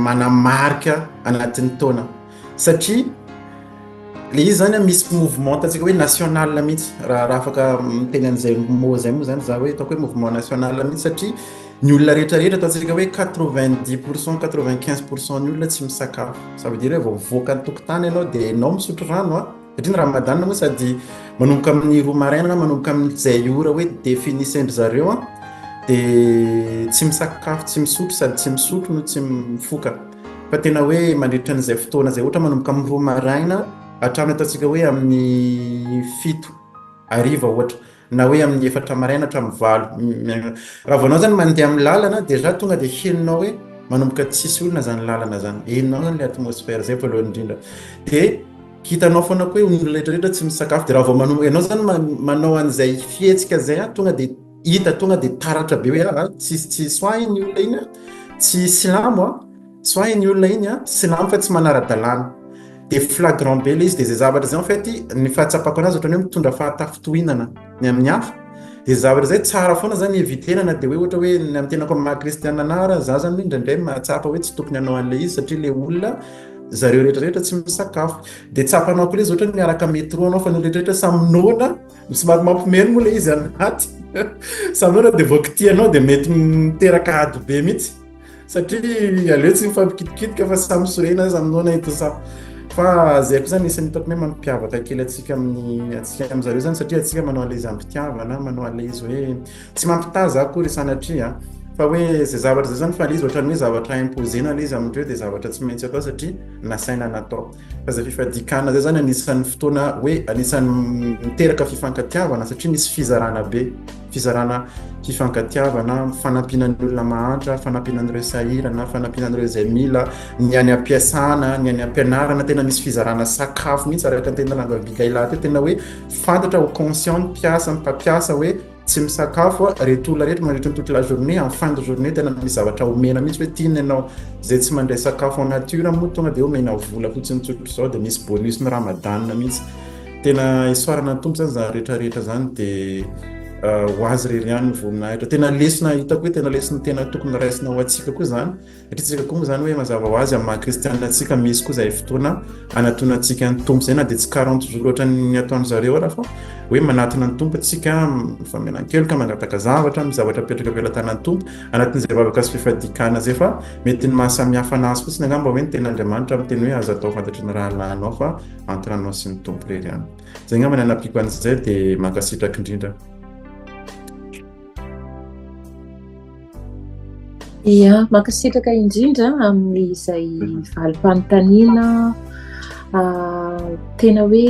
manamarika anatin'ny taona satria le izy zany misy mouvement tatsika hoe national mihitsy raha afaka miteny an'izay mot zay moa zany za hoe ataoko hoe mouvement national mihitsy satria ny olona rehetrarehetra ataontsika hoe 90% 95% ny olona tsy misakafo. Ça veut dire hoe vao mivoaka ny tokotany ianao dia ianao misotro rano satria ny ramadan moa sady manomboka amin'ny roa maraina manomboka amin'ny zay ora hoe définissendry zareo dia tsy misakafo tsy misotro sady tsy misotro no tsy mifoka fa tena hoe mandritra n'izay fotoana zay ohatra manomboka amin'ny roa maraina hatramin'ny ataontsika hoe amin'ny 7 hariva ohatra na hoe amin'ny 4 maraina hatramin'ny 8 raha vanao zany mandeha amin'ny lalana déjà tonga dia heninao hoe manomboka tsisy olona zany lalana zany heninao zany le atmosphère zay voalohany indrindra dia hitanao foana koa hoe olona rehetrarehetra tsy misakafo dia raha vao manomboka ianao zany manao an'izay fihetsika zay tonga dia hita tonga dia taratra be hoe tsy soahy ny olona iny tsy silamo soahy ny olona iny silamo fa tsy manara-dalàna dia flagrant be le izy dia zay zavatra zay en fait ny fahatsapako anazy ohatrany hoe mitondra fahatafotohinana ny amin'ny hafa dia zavatra zay tsara foana zany evitenana dia hoe ohatra hoe ny amin'ny tenako amin'ny maha-kristianina nara za zany indraindray mahatsapa hoe tsy tokony hanao an'le izy satria le olona zareo rehetrarehetra tsy misakafo dia tsapanao koa le izy ohatra ny miaraka métro anao fa ny rehetrarehetra samy nona somary mampimeno moa le izy anaty samy nona dia voakitianao dia mety miteraka ady be mihitsy satria aleo tsy mifampikitikidika fa samy sorena samy nona ito sa fa zay koa zany isany hitako hoe mampiavaka kely atsika amin'izareo zany satria atsika manao an'le izy ampitiavana manao an'le izy hoe tsy mampitaza akory sanatria fa hoe zay zavatra zay zany fa le izy ohatrany hoe zavatra imposena le izy amindreo dia zavatra tsy maintsy atao satria nasaina natao fa zay fifadikana zay zany anisan'ny fotoana hoe anisan'ny miteraka fifankatiavana satria misy fizarana be fizarana fifankatiavana fanampianan'ny olona mahantra fanampianan'ireo sahirana fanampianan'ireo izay mila ny any ampiasana ny any ampianarana tena misy fizarana sakafo mihitsy araka ny tena langavikaila teo tena hoe fantatra ho conscient mpiasa mpampiasa hoe tsy misakafo reto olona rehetra mandritra ny toute la journée en fin de journée tena misy zavatra omena mihitsy hoe tiana ianao zay tsy mandray sakafo en nature moa tonga dia omena vola fotsiny tsotro zao dia misy bonus ny ramadan mihitsy tena isoarana ny tompo zany za rehetrarehetra zany dia ho azy rery ihany ny voninahitra tena lesina hitako hoe tena lesina tena tokony raisina ho atsika koa zany satria tsika koa moa zany hoe mazava ho azy amin'ny maha-kristianina atsika misy koa zay fotoana anatona atsika ny tompo zay na dia tsy 40 jours ohatra ny ataony zareo ara fa hoe manatona ny tompo atsika mifamenan-keloka mangataka zavatra mizavatra petraka velatana ny tompo anatin'izay vavaka sy fifadikana zay fa mety ny mahasamihafa anazy fotsiny angamba hoe ny tena Andriamanitra amin'ny teny hoe azo atao fantatry ny raha lahinao fa entre anao sy ny tompo rery ihany zay ngamba ny anapiko an'izay dia mankasitraka indrindra. Ia, mankasitraka indrindra amin'izay valim-panontaniana tena hoe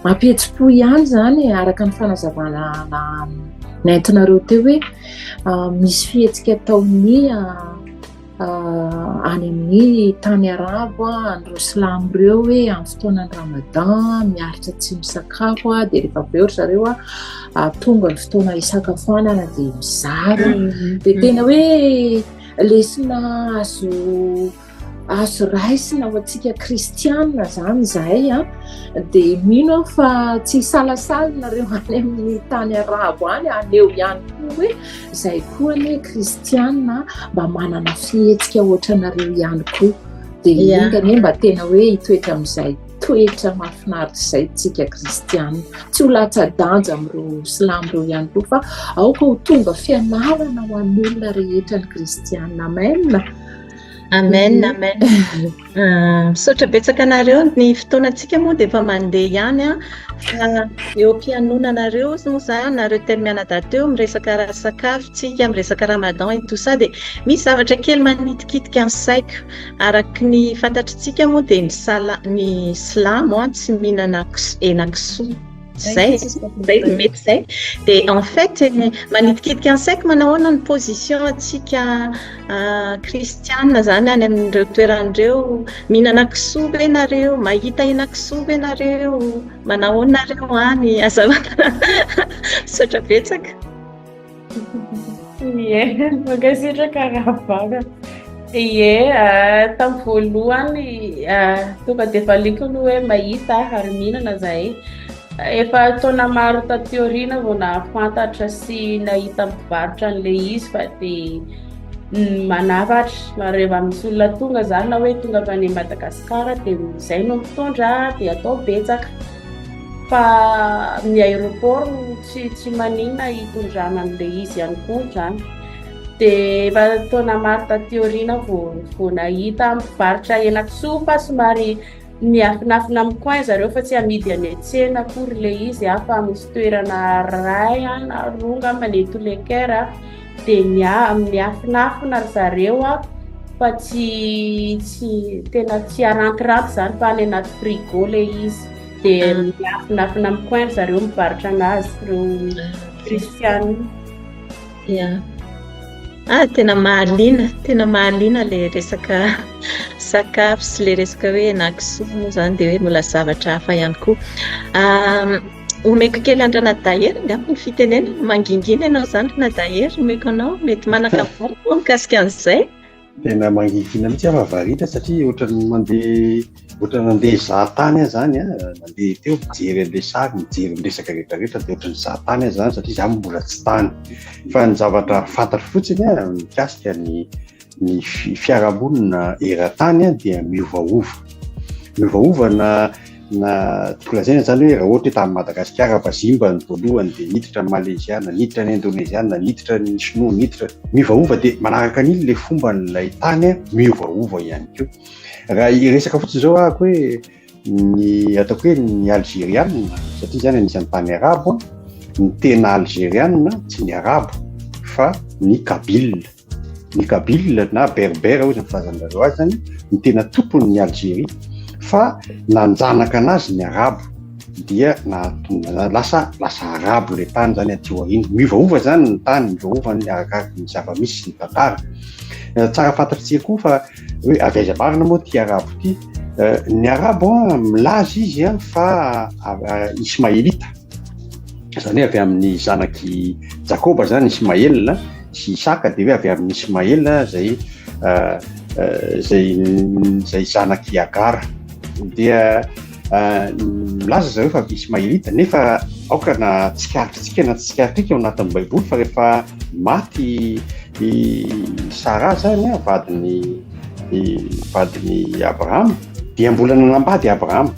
mampihetsi-po ihany zany araka ny fanazavana nentinareo teo hoe misy fihetsika taony any amin'ny tany arabo andreo silamo ireo hoe amin'ny fotoanan'ny ramadan miaritra tsy misakafo dia rehefa avy eo zareo tonga ny fotoana isakafoanana dia mizara dia tena hoe lesina azo raisina ho antsika kristianina zany zahay dia mino fa tsy salasalinareo any amin'ny tany arabo any aneo ihany koa hoe izay koa ny kristianina mba manana fihetsika ohatranareo ihany koa dia ingany mba tena hoe hitoetra amin'izay toetra mahafinaritra izay tsika kristianina tsy ho latsa-danja amin'ireo silamo ireo ihany koa fa aoka ho tonga fianarana ho an'ny olona rehetra ny kristianina menina. Amen, amen. Misaotra betsaka anareo, ny fotoanantsika moa dia efa mandeha ihany a, fa eo am-pianonanareo moa zany nareo teny mianadahy teo miresaka sakafo-tsika, miresaka ramadan et tout ça, dia misy zavatra kely manitikitika ny saiko. Araky ny fantatritsika moa dia ny silamo tsy mihinana henan-kisoa. Zay mety zay. Dia en fait manitikitika ny saiko manahoana ny position atsika kristiana zany any amin'ireo toerandreo, mihinana kisoa ve nareo, mahita henan-kisoa ve nareo, manahoana nareo any azavana. Misaotra betsaka. Ie, mankasitraka rahavava. Ie, tamin'ny voalohany tonga dia efa aliko aloha hoe mahita ary mihinana zahay. Efa taona maro taty aoriana vao nahafantatra sy nahita mpivarotra an'ilay izy, fa dia manafatra rehefa misy olona tonga zany na hoe tonga avy any Madagasikara dia izay no mitondra dia atao betsaka. Fa ny aéroport tsy maninona hitondrana an'ilay izy ihany koa zany. Dia efa taona maro taty aoriana vao nahita mpivarotra henan-kisoa fa somary miafinafina amin'ny coin zareo fa tsy amidy any an-tsena akory ilay izy fa misy toerana ray na ronga maneto lekera dia miafinafina ry zareo fa tsy tena tsy arantiranty zany fa any anaty frigo ilay izy, dia miafinafina amin'ny coin zareo mivarotra anazy ireo kristiana. Tena mahaliana le resaka sakafo sy le resaka hoe henan-kisoa moa zany dia hoe mbola zavatra hafa ihany koa. Omeko kely andrana dahery ngamba ny fitenena, mangingina ianao zany na dahery omeko anao, mety manakavary koa mikasika an'izay. Tena mangingina mihitsy aho varita satria ohatran'ny mandeha zahatany aho zany mandeha teo mijery an'ilay sary, mijery miresaka rehetrarehetra dia ohatran'ny zahatany aho zany satria izaho mbola tsy tany. Fa ny zavatra fantatro fotsiny mikasika ny fiarahamonina eran-tany dia miovaova na tokolazaina zany hoe raha ohatra hoe tamin'ny Madagasikara Bazimba ny voalohany dia niditra ny Maleziana, niditra ny Indoneziana, niditra ny Sinoa, miovaova dia manaraka an'iny ilay fomba n'ilay tany miovaova ihany koa. Raha iresaka fotsiny zao ahako hoe ataoko hoe ny Algériana satria zany anisan'ny tany arabo, ny tena Algériana tsy ny arabo fa ny Kabyle na berbera hoy ny filazanjareo azy zany ny tena tompon'ny Algérie, fa nanjanaka anazy ny arabo dia lasa arabo ilay tany zany aty aoriana. Miovaova zany ny tany, miovaova arakaraka ny zava-misy sy ny tantara. Tsara fantatritsika koa fa hoe avy aiza marina moa ty arabo ty, ny arabo milaza izy fa ismaelita, zany hoe avy amin'ny zanaky Jakoba zany Ismael sy Isaka, dia hoe avy amin'ny Ismael zay zanaky Agara. Dia milaza zareo fa ismaelita, nefa aoka na tsikaritrisika na tsy tsikaritrisika ao anatin'ny baiboly fa rehefa maty Sara zany vadiny Abraham dia mbola nanambady Abraham,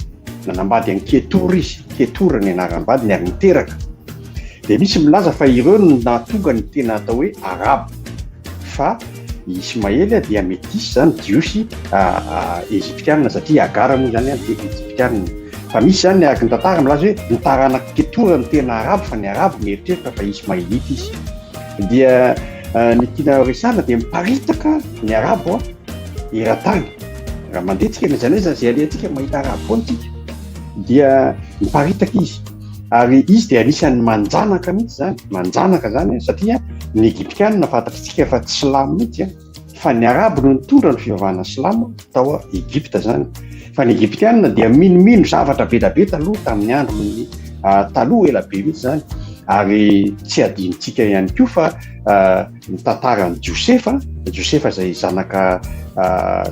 nanambady any Ketura izy, Ketura ny anarany vadiny ary niteraka. Dia misy milaza fa ireo no nahatonga ny tena atao hoe arabo, fa Ismael dia métis zany jiosy Egyptiana satria Agara moa zany dia Egyptiana. Fa misy zany araka ny tantara milaza hoe ny taranaka Ketura ny tena arabo, fa ny arabo mieritreritra fa ismaelita izy. Dia ny tiana resana dia miparitaka ny arabo eran-tany. Raha mandeha tsika zany zay alehantsika mahita arabo foantsika dia miparitaka izy, ary izy dia anisan'ny manjanaka mihitsy zany, manjanaka zany satria ny Egyptiana fantatritsika fa tsy silamo mihitsy, fa ny arabo no nitondra ny fivavahana silamo tao Egypta zany. Fa ny Egyptiana dia minomino zavatra betabeta aloha tamin'ny andron'ny taloha ela be mihitsy zany. Ary tsy adinontsika ihany koa fa ny tantaran'ny Josefa zay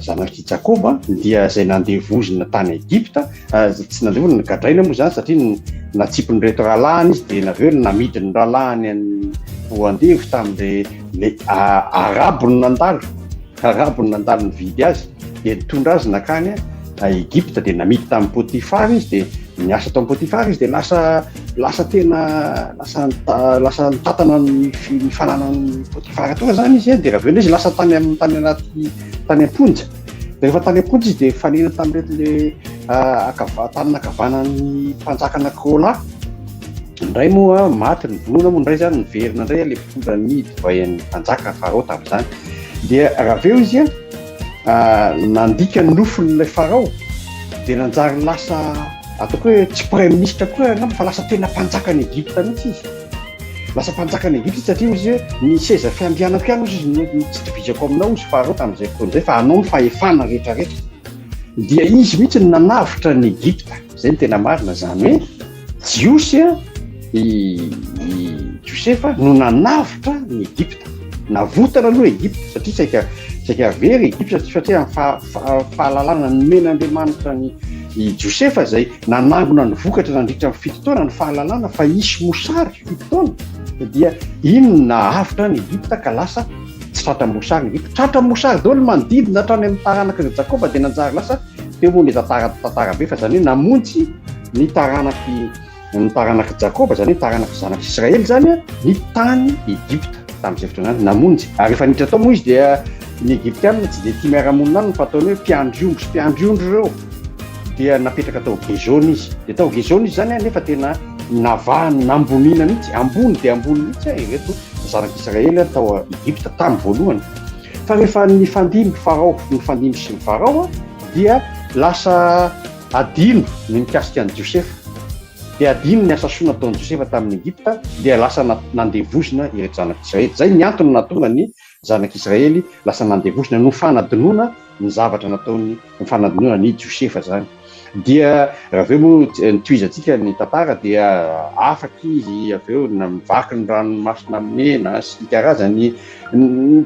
zanaky Jakoba dia zay nandevozina tany Egypta, tsy nandevozina gadraina moa zany satria natsipony reto rahalahiny izy dia naveo namidiny rahalahiny ho andevy tamin'ilay arabo no nandalo nividy azy dia nitondra azy nakany Egypta, dia namidy tamin'ny Potifara izy dia niasa tamin'ny Potifara izy dia lasa lasa tena lasa nitatana ny fananany Potifara tonga zany izy dia raha veo izy lasa tany anaty tany am-ponja. Dia rehefa tany am-ponja izy dia fanina tamin'irety le tanana akavanan'ny mpanjaka anakirolahy. Indray moa maty ny vonoana moa, indray zany niverina indray le fomba nidy vahen'ny mpanjaka Farao tamin'izany. Dia raha veo izy nandika ny nofon'ilay Farao dia nanjary lasa ataoko hoe tsy premier ministre koa angamba fa lasa tena mpanjakan'ny Egypte mihitsy izy. Lasa mpanjakan'ny Egypte satria izy ny seza fiandianako ihany izy tsy tovizako aminao izy Farao tamin'izay fotoana izay fa anao ny fahefana rehetrarehetra. Dia izy mihitsy ny nanavitra ny Egypte. Izay no tena marina zany hoe Jiosy i Josefa no nanavitra ny Egypte. Navotana aloha Egypte satria saika very Egypte satria fahalalana nomen'Andriamanitra ny Josefa zay nanangona ny vokatra nandritra ny fito taona ny fahalalana fa isy mosary fito taona. Dia iny nahavitra ny Egypte ka lasa tsy tratra mosary ny Egypte. Tratra mosary daholo manodidina hatrany amin'ny taranaka Jakoba dia nanjary lasa teo moa ny tantara be fa zany hoe namonjy ny taranaka Jakoba zany hoe taranaka zanaka Israely zany ny tany Egypte tamin'izay fotoana namonjy. Ary rehefa niditra tao moa izy dia ny Egyptianina tsy dia tia miara-monina any fa ataony hoe mpiandriondro ireo. Dia napetraka tao Gezona izy. Dia tao Gezona izy zany nefa tena navahany nambonina mihitsy, ambony dia ambony mihitsy ireto zanak'Israely tao Egypte tamin'ny voalohany. Fa rehefa nifandimby sy ny Farao dia lasa adino ny mikasika an'i Josefa. Dia adino ny asa soa nataon'i Josefa tamin'ny Egypte dia lasa nandevozina ireto zanak'Israely. Zay ny antony nahatonga ny zanak'Israely lasa nandevozina no fanadinoana ny zavatra nataony ny fanadinoana ny Josefa zany. Dia raha veo moa nitohizantsika ny tantara dia afaka izy aveo mivaky ny ranomasina mena sy ny karazany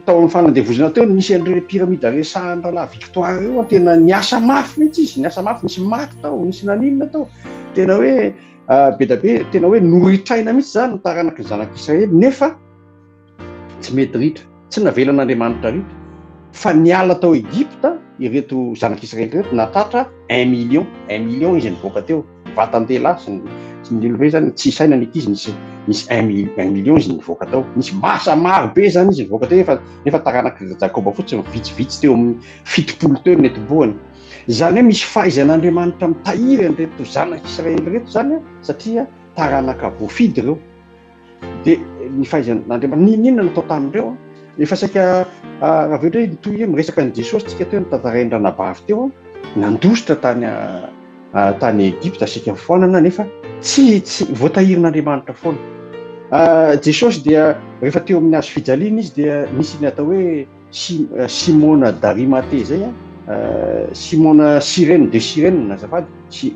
tao amin'ny fanandevozana teo nisy an'ireo piramida resahan-dralahy Victoire eo tena niasa mafy mihitsy izy, niasa mafy, nisy maty tao, nisy naninona tao. Tena hoe be da be tena hoe noritraina mihitsy zany ny taranaka ny zanak'Israely nefa tsy mety ritra, tsy navelan'Andriamanitra ritra. Fa niala tao Egypte ireto zanak'Israely reto natatra 1 million izy nivoaka teo vatantelahy sy ny olobe zany tsy saina ny izy nisy 1 million izy nivoaka tao. Nisy masa maro be zany izy nivoaka teo nefa taranaka Jakoba fotsiny vitsivitsy teo amin'ny 70 teo netiboany. Zany hoe misy fahaizan'Andriamanitra mitahiry an'ireto zanak'Israely reto zany satria taranaka voafidy ireo. Dia ny fahaizan'Andriamanitra ninona natao tamin'ireo efa saika raha veo hoe nitoy miresaka ny Jesosy tsika teo nitantarain'ny ranabavy teo nandositra tany Egypte asika foanana nefa tsy voatahirin'Andriamanitra foana. Jesosy dia rehefa teo amin'ny hazo fijaliana izy dia nisy ny atao hoe Simona d'Arimathée zay Simona Sirène de Sirène azafady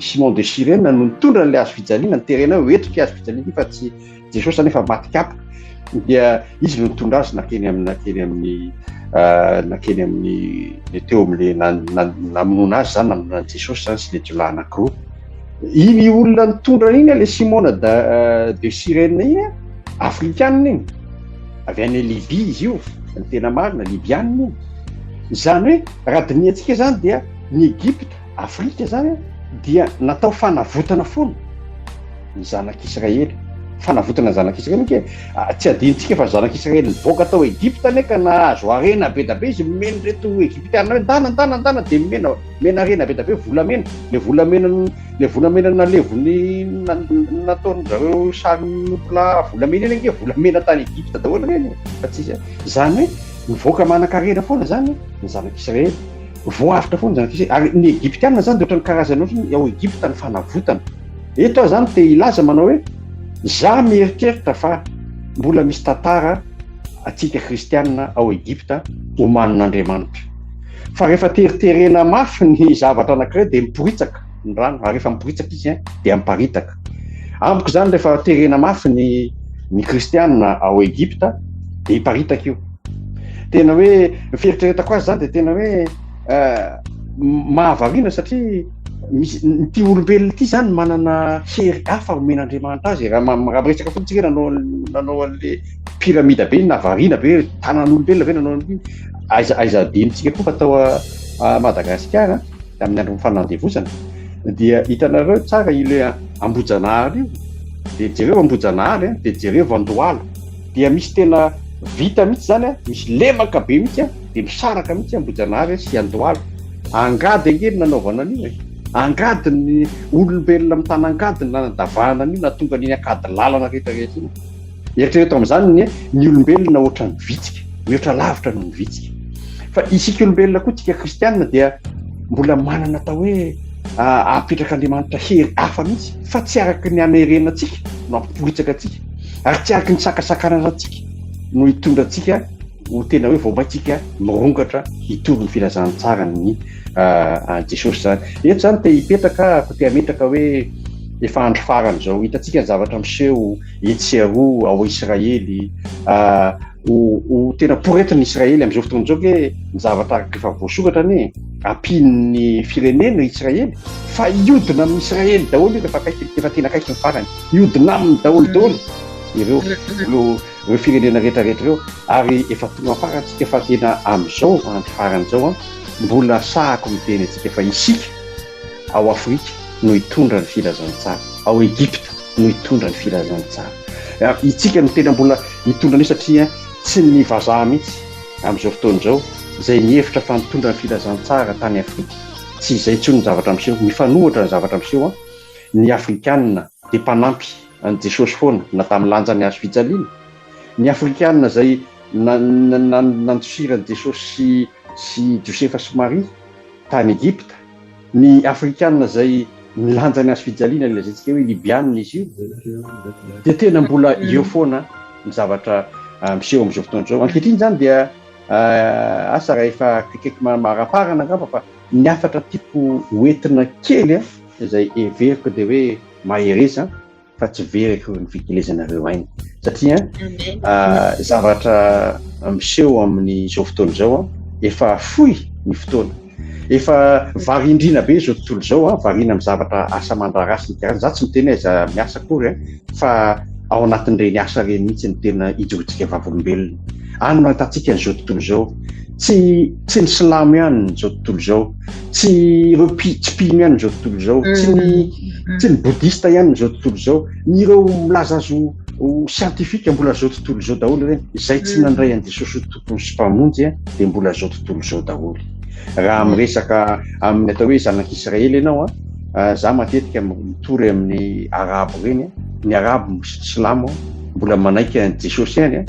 Simon de Sirène no nitondra an'ilay hazo fijaliana niterena hoe hoetrika hazo fijaliana fa tsy Jesosy nefa maty kapaka. Dia izy no nitondra azy nakeny amin'ny teo amin'le namonoana azy zany namonoana Jesosy zany sy le jiolahy anankiroa. Iny olona nitondra iny le Simona de Sirène iny afrikanina iny avy any Libye izy io ny tena marina libianina iny. Zany hoe raha diniantsika zany dia ny Egypte Afrika zany dia natao fanavotana foana ny zanak'Israely. Fanavotana zanak'Israely ke tsy adintsika fa zanak'Israely nivoaka tao Egypte neka nahazo arena be da be izy mimeny reto Egyptiana hoe ndana dia mena arena be da be volamena. Le volamena nalevony nataony zareo sarin'olona volamena iny ange volamena tany Egypte daholo reny fa tsy zany hoe nivoaka manan-karena foana zany ny zanak'Israely voafitra foana zanak'Israely. Ary ny Egyptiana zany dia ohatran'ny karazana ohatry ao Egypte ny fanavotana. Eto zany te ilaza manao hoe za mieritreritra fa mbola misy tantara atsika kristianina ao Egypte omanin'Andriamanitra. Fa rehefa teriterena mafy ny zavatra anankiray dia miporitsaka ny rano. Ary rehefa miporitsaka izy dia miparitaka. Amiko zany rehefa terena mafy ny kristianina ao Egypte dia hiparitaka io. Tena hoe fieritreretako azy zany dia tena hoe mahavariana satria ty olombelona ty zany manana hery hafa omen'Andriamanitra azy. Raha miresaka fotsika nanao an'le piramida be nahavariana be tanan'olombelona ve nanao an'iny aiza adinitsika koa fa tao Madagasikara amin'ny andro fanandevozana dia hitanareo tsara ile Ambojanahary io dia jereo Ambojanahary dia jereo Andohalo dia misy tena vita mihitsy zany misy lemaka be mihitsy dia misaraka mihitsy Ambojanahary sy Andohalo. Angady angely nanaovana an'io angady ny olombelona amin'ny tany angady nanadavahana an'io natonga n'iny akady lalana rehetrarehetra iny. Eritrereto amin'izany ny olombelona ohatra ny vitsika mihoatra lavitra noho ny vitsika fa isika olombelona koa tsika kristianina dia mbola manana atao hoe apetraka Andriamanitra hery hafa mihitsy fa tsy araka ny hamerenantsika no ampiporitsaka atsika ary tsy araka ny sakasakananantsika no hitondra atsika ho tena hoe vaobaitsika mirongatra hitoro ny filazantsara ny Jesosy zany. Eto zany te hipetraka te hametraka hoe efa andro farany zao hitantsika ny zavatra miseho etsy aroa ao Israely ho tena poretin'ny Israely amin'izao fotoana izao ke ny zavatra araka efa voasoratra ny ampin'ny firenena Israely fa iodina amin'ny Israely daholo efa tena akaiky ny farany iodina amin'ny daholo ireo firenena rehetrarehetra ireo ary efa tonga farantsika efa tena amin'izao andro farany zao mbola sahako miteny antsika fa isika ao Afrika no hitondra ny filazantsara, ao Egypte no hitondra ny filazantsara. Itsika no tena mbola hitondra an'io satria tsy ny vazaha mihitsy amin'izao fotoana izao izay nihevitra fa nitondra ny filazantsara tany Afrika. Tsy izay intsony ny zavatra miseho, mifanohitra ny zavatra miseho ny Afrikanina dia mpanampy an Jesosy foana na tamin'ny lanjany hazo fijaliana. Ny Afrikanina izay nandosirany Jesosy sy Josefa sy Maria tany Egypta. Ny Afrikanina izay nilanjany hazo fijaliana ilazaintsika hoe Libianina izy io dia tena mbola eo foana ny zavatra miseho amin'izao fotoana izao. Ankehitriny zany dia asa raha efa kaikaiky maraparana angamba fa ny afatra tipo hoentina kely izay everiko dia hoe mahereza fa tsy veriko ny fikelezanareo ainy satria zavatra miseho amin'izao fotoana izao efa fohy ny fotoana efa varindrina be zao tontolo izao variana amin'ny zavatra asa mandrarasy ny karazana za tsy miteny aiza miasa akory fa ao anatin'ireny asa reny mihitsy ny tena hijotsika vavolombelona any mahitantsika n'izao tontolo izao tsy ny silamo ihany n'izao tontolo izao tsy ireo pitsipino ihany n'izao tontolo izao tsy ny bodista ihany n'izao tontolo izao ny ireo milaza azo siantifika mbola zao tontolo izao daholo ireny izay tsy nandray an Jesosy tompony sy mpamonjy dia mbola zao tontolo izao daholo. Raha miresaka amin'ny atao hoe zanak'Israely ianao za matetika mitory amin'ny arabo reny ny arabo silamo mbola manaiky an Jesosy ihany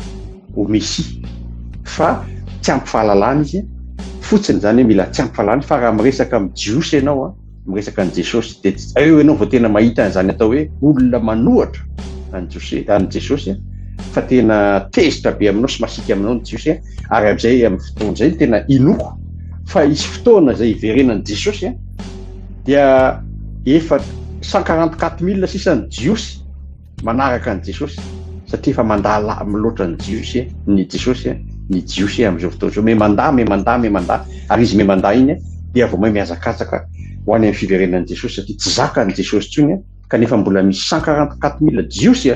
ho Mesia fa tsy ampy fahalalana izy fotsiny zany hoe mila tsy ampy fahalalana fa raha miresaka amin'ny jiosy ianao miresaka an Jesosy dia eo ianao vao tena mahita an'izany atao hoe olona manohatra an Jesosy fa tena tezitra be aminao sy masika aminao ny Jesosy ary amin'izay amin'ny fotoana izay tena inoko fa isy fotoana izay iverenan'i Jesosy dia efa 144 000 sisany jiosy manaraka an Jesosy satria efa mandala miloatra ny jiosy ny Jesosy ny jiosy amin'izao fotoana izao memandah ary izy memandah iny dia vao miazakazaka ho any amin'ny fiverenan'i Jesosy satria tsy zakan'i Jesosy intsony kanefa mbola misy 144 000 jiosy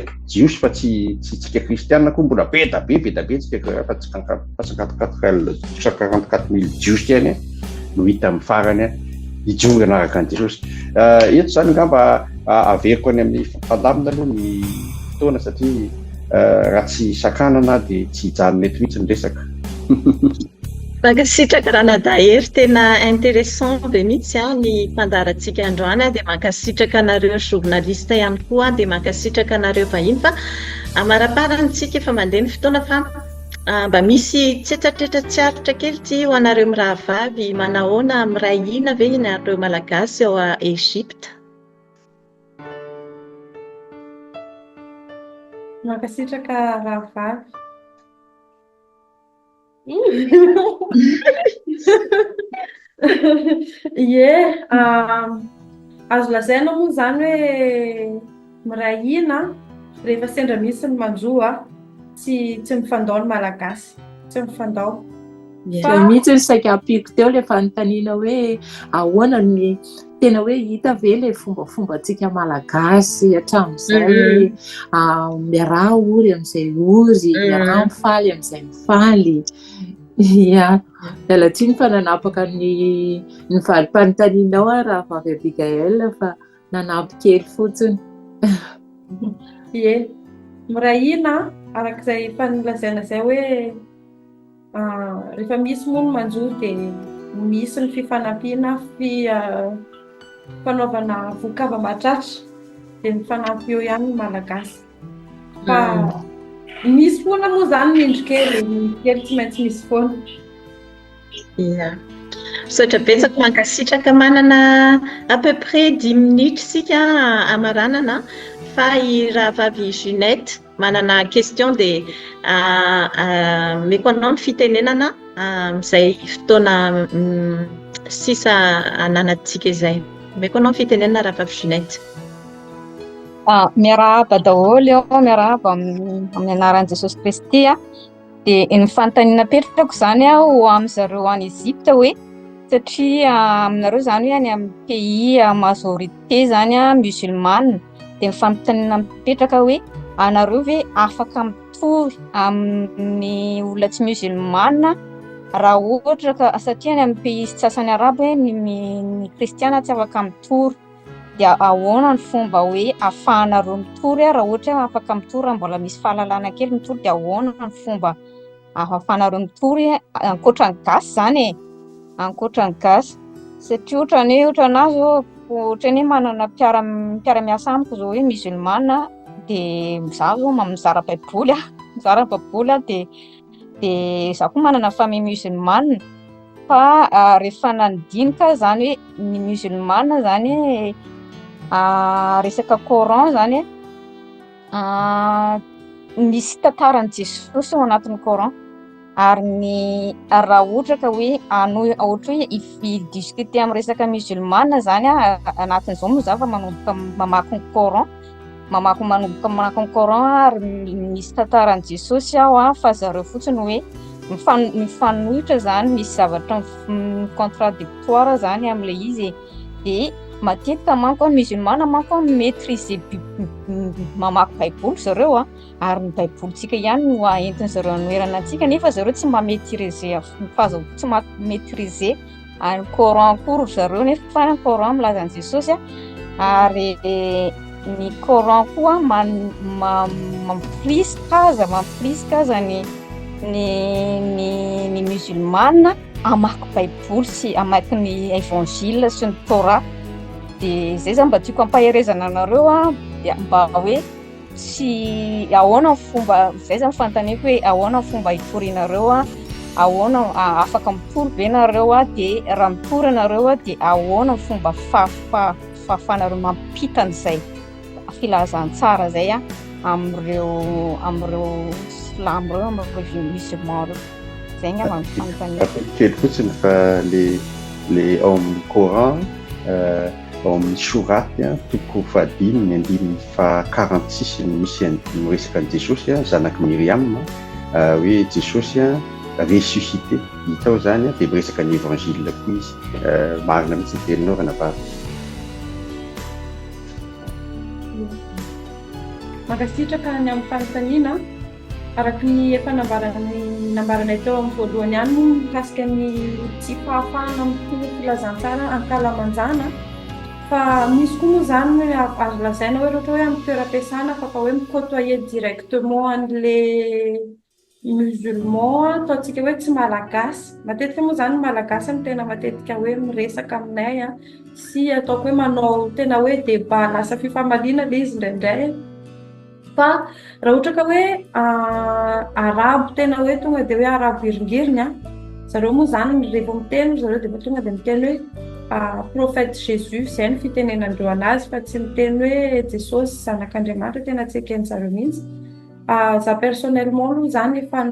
fa tsy tsika kristianina koa mbola be da be tsika fa tsy 144 000 jiosy ihany no hita amin'ny farany hijory anaraka an'i Jesosy. Eto zany ngamba averiko any amin'ny mpandamina aloha ny fotoana satria raha tsy sakanana dia tsy hijanona eto mihitsy ny resaka. Mankasitraka ranadahery tena intéressant be mihitsy ny mpandarantsika androany dia mankasitraka anareo journaliste ihany koa dia mankasitraka anareo vahiny fa amaraparantsika efa mandeha ny fotoana fa mba misy tsetratretra kely ty ho anareo mirahavavy manahoana miray ina ve nareo malagasy ao a Egypte. Mankasitraka rahavavy azo lazaina moa zany hoe miray ina rehefa sendra misy ny manjoa tsy mifandao ny malagasy tsy mifandao mihitsy ny saika ampiko teo le fanontaniana hoe ahoana ny tena hoe hita ve le fombafombantsika malagasy hatramin'izay miaraha ory amin'izay ory miaraha mifaly amin'izay mifaly miala tsiny fa nanapaka ny valim-panontanianao raha vavy Abigaël fa nanampy kely fotsiny. Ie, mirahina arak'izay efa nilazaina zay hoe rehefa misy mono manjory dia misy ny fifanampiana fanaovana vokava mahatratra dia mifanampy eo ihany ny malagasy. Fa misy foana moa zany mindrikely tsy maintsy misy foana. Ia. Misaotra betsaka mankasitraka manana à peu près 10 minutes sika amaranana fa i rahavavy Ginette manana question dia meko anao ny fitenenana izay fotoana sisa ananantsika izay. Meko anao ny fitenenana rahavavy Ginette. Miarahaba daholo eo, miarahaba amin'ny anaran'i Jesosy Kristy dia ny fanontaniana petrako zany ho amin'ny zareo any Egypte hoe satria aminareo zany hoe any amin'ny pays majorité zany musulmane dia ny fanontaniana mipetraka hoe anareo ve afaka mitohy amin'ny olona tsy musulmane raha ohatra ka satria any amin'ny pays sasany arabo hoe ny kristiana tsy afaka mitory dia ahoana ny fomba hoe ahafahanareo mitory raha ohatra hoe afaka mitory raha mbola misy fahalalana kely mitory dia ahoana ny fomba ahafahanareo mitory ankoatra ny gasy zany ankoatra ny gasy satria ohatranazy ohatra ny manana mpiara-miasa amiko zao hoe musulmane dia zaho zao mizara baiboly dia zaho koa manana famille musulmane fa rehefa nandinika zany hoe ny musulmane zany resaka Coran zany misy tantaran'i Jesosy ao anatin'ny Coran ary raha ohatra ka hoe ohatra hoe i-discuter amin'ny resaka musulmane zany anatin'izao moa zaho fa manomboka mamaky ny Coran mamaky ny Coran ary misy tantaran'i Jesosy aho fa zareo fotsiny hoe mifanohitra zany misy zavatra contradictoire zany amin'ilay izy dia matetika manko musulmane manko maîtriser mamaky baiboly zareo ary ny baibolitsika ihany no entin zareo anoherana antsika nefa zareo tsy maîtriser tsy maîtriser ny Coran kory zareo nefa ny Coran milaza an'i Jesosy ary ny Coran koa mampirisikaza ny musulmane amaky baiboly sy amaky ny évangile sy ny Torah dia zay zany mba tiako ampaherezana anareo dia mba hoe sy ahoana fomba zay zany fanontaniako hoe ahoana fomba hitorinareo ahoana afaka mitory be nareo dia raha mitory nareo dia ahoana fomba fahafanareo mampita an'izay filazantsara zay amreo silamo reo amreo musulman reo zay ngamba fanontaniako kely fotsiny fa le ao amin'ny Coran ao amin'ny soraty toko fahadimy ny andimy fa 46 no misy resaka an'i Jesosy zanaky Miriam hoe Jesosy ressuscité hita ao zany dia miresaka ny évangile koa izy marina mihitsy telinao ranavavy. Mankasitraka ny amin'ny fanontaniana araky ny efa nambaranay teo amin'ny voalohany ihany moa mikasika ny tsy fahafahana amin'ny filazantsara ankalamanjana fa misy koa moa zany azo lazaina hoe ohatra hoe amin'ny toeram-piasana fa hoe mikotoyer directement an'ilay musulman ataontsika hoe tsy malagasy matetika moa zany malagasy ny tena matetika hoe miresaka aminay sy ataoko hoe manao tena hoe débat lasa fifamaliana ilay izy indraindray fa raha ohatra ka hoe arabo tena hoe tonga dia hoe arabo iringiriny zareo moa zany rehefa miteny zareo dia tonga dia miteny hoe prophète Jésus zay ny fitenenandreo anazy fa tsy miteny hoe Jesosy zanak'Andriamanitra tena tsy eken'zareo mihitsy za personnellement aloha zany fan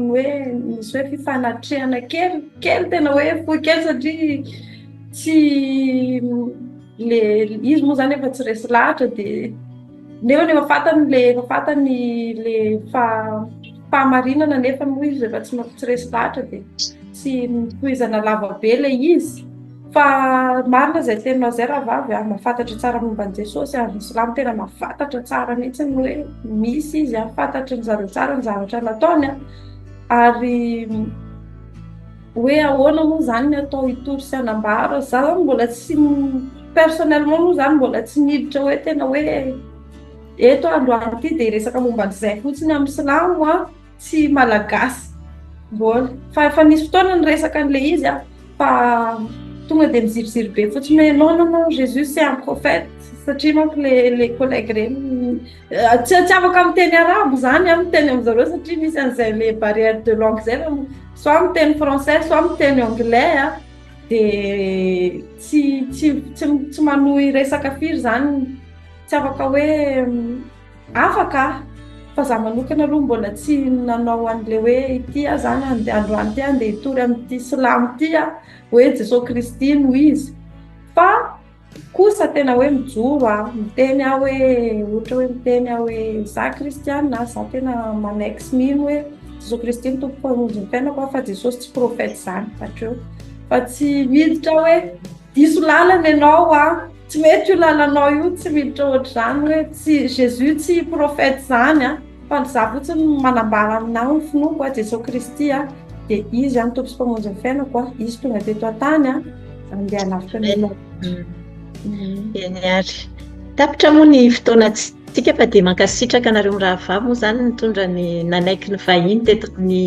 hoe misy hoe fifanatrehana kely tena hoe fohy kely satria tsy le izy moa zany efa tsy resy lahatra dia nefa fatany le fahamarinana nefa moa izy efa tsy resy lahatra dia tsy mitohizana lava be le izy fa marina zay teninao zay rahavavy mahafantatra tsara momba an'i Jesosy ny silamo tena mahafantatra tsara mihitsy ny hoe misy izy fantatry ny zareo tsara ny zavatra nataony ary hoe ahoana moa zany ny atao hitory sy hanambara za mbola tsy personnellement moa zany mbola tsy niditra hoe tena hoe eto androany ity dia resaka momba an'izay fotsiny amin'ny silamo a tsy malagasy mbola fa nisy fotoana ny resaka an'le izy a fa tonga dia miziroziry be fotsiny hoe non Jésus c'est un prophète satria manko le collègue reny tsy afaka miteny arabo zany a miteny amin'izareo satria misy an'izay le barrière de langue zay soit miteny français soit miteny anglais a dia tsy manohy resaka firy zany tsy afaka hoe afaka fa za manokana aloha mbola tsy nanao an'le hoe ity a zany androany ity andeha hitory amin'ity silamo ity a hoe Jesosy Kristy no izy fa kosa tena hoe mijoro a miteny aho hoe ohatra hoe miteny aho hoe za kristiana za tena manaiky mino hoe Jesosy Kristy no tompo famonjy ny fiainako fa Jesosy tsy profety zany hatreo fa tsy miditra hoe diso lalana ianao a tsy mety io lalanao io tsy miditra ohatry zany hoe tsy Jésus tsy profety zany a fa za fotsiny manambara aminahy ny finoako a Jesosy Kristy a dia izy a ny tompo sy mpamonjy ny fiainako a izy tonga teto an-tany a andeha hanafika anao eny ary tapitra moa ny fotoanantsika fa dia mankasitraka anareo raha vavy moa zany nitondra ny nanaiky ny vahiny teto ny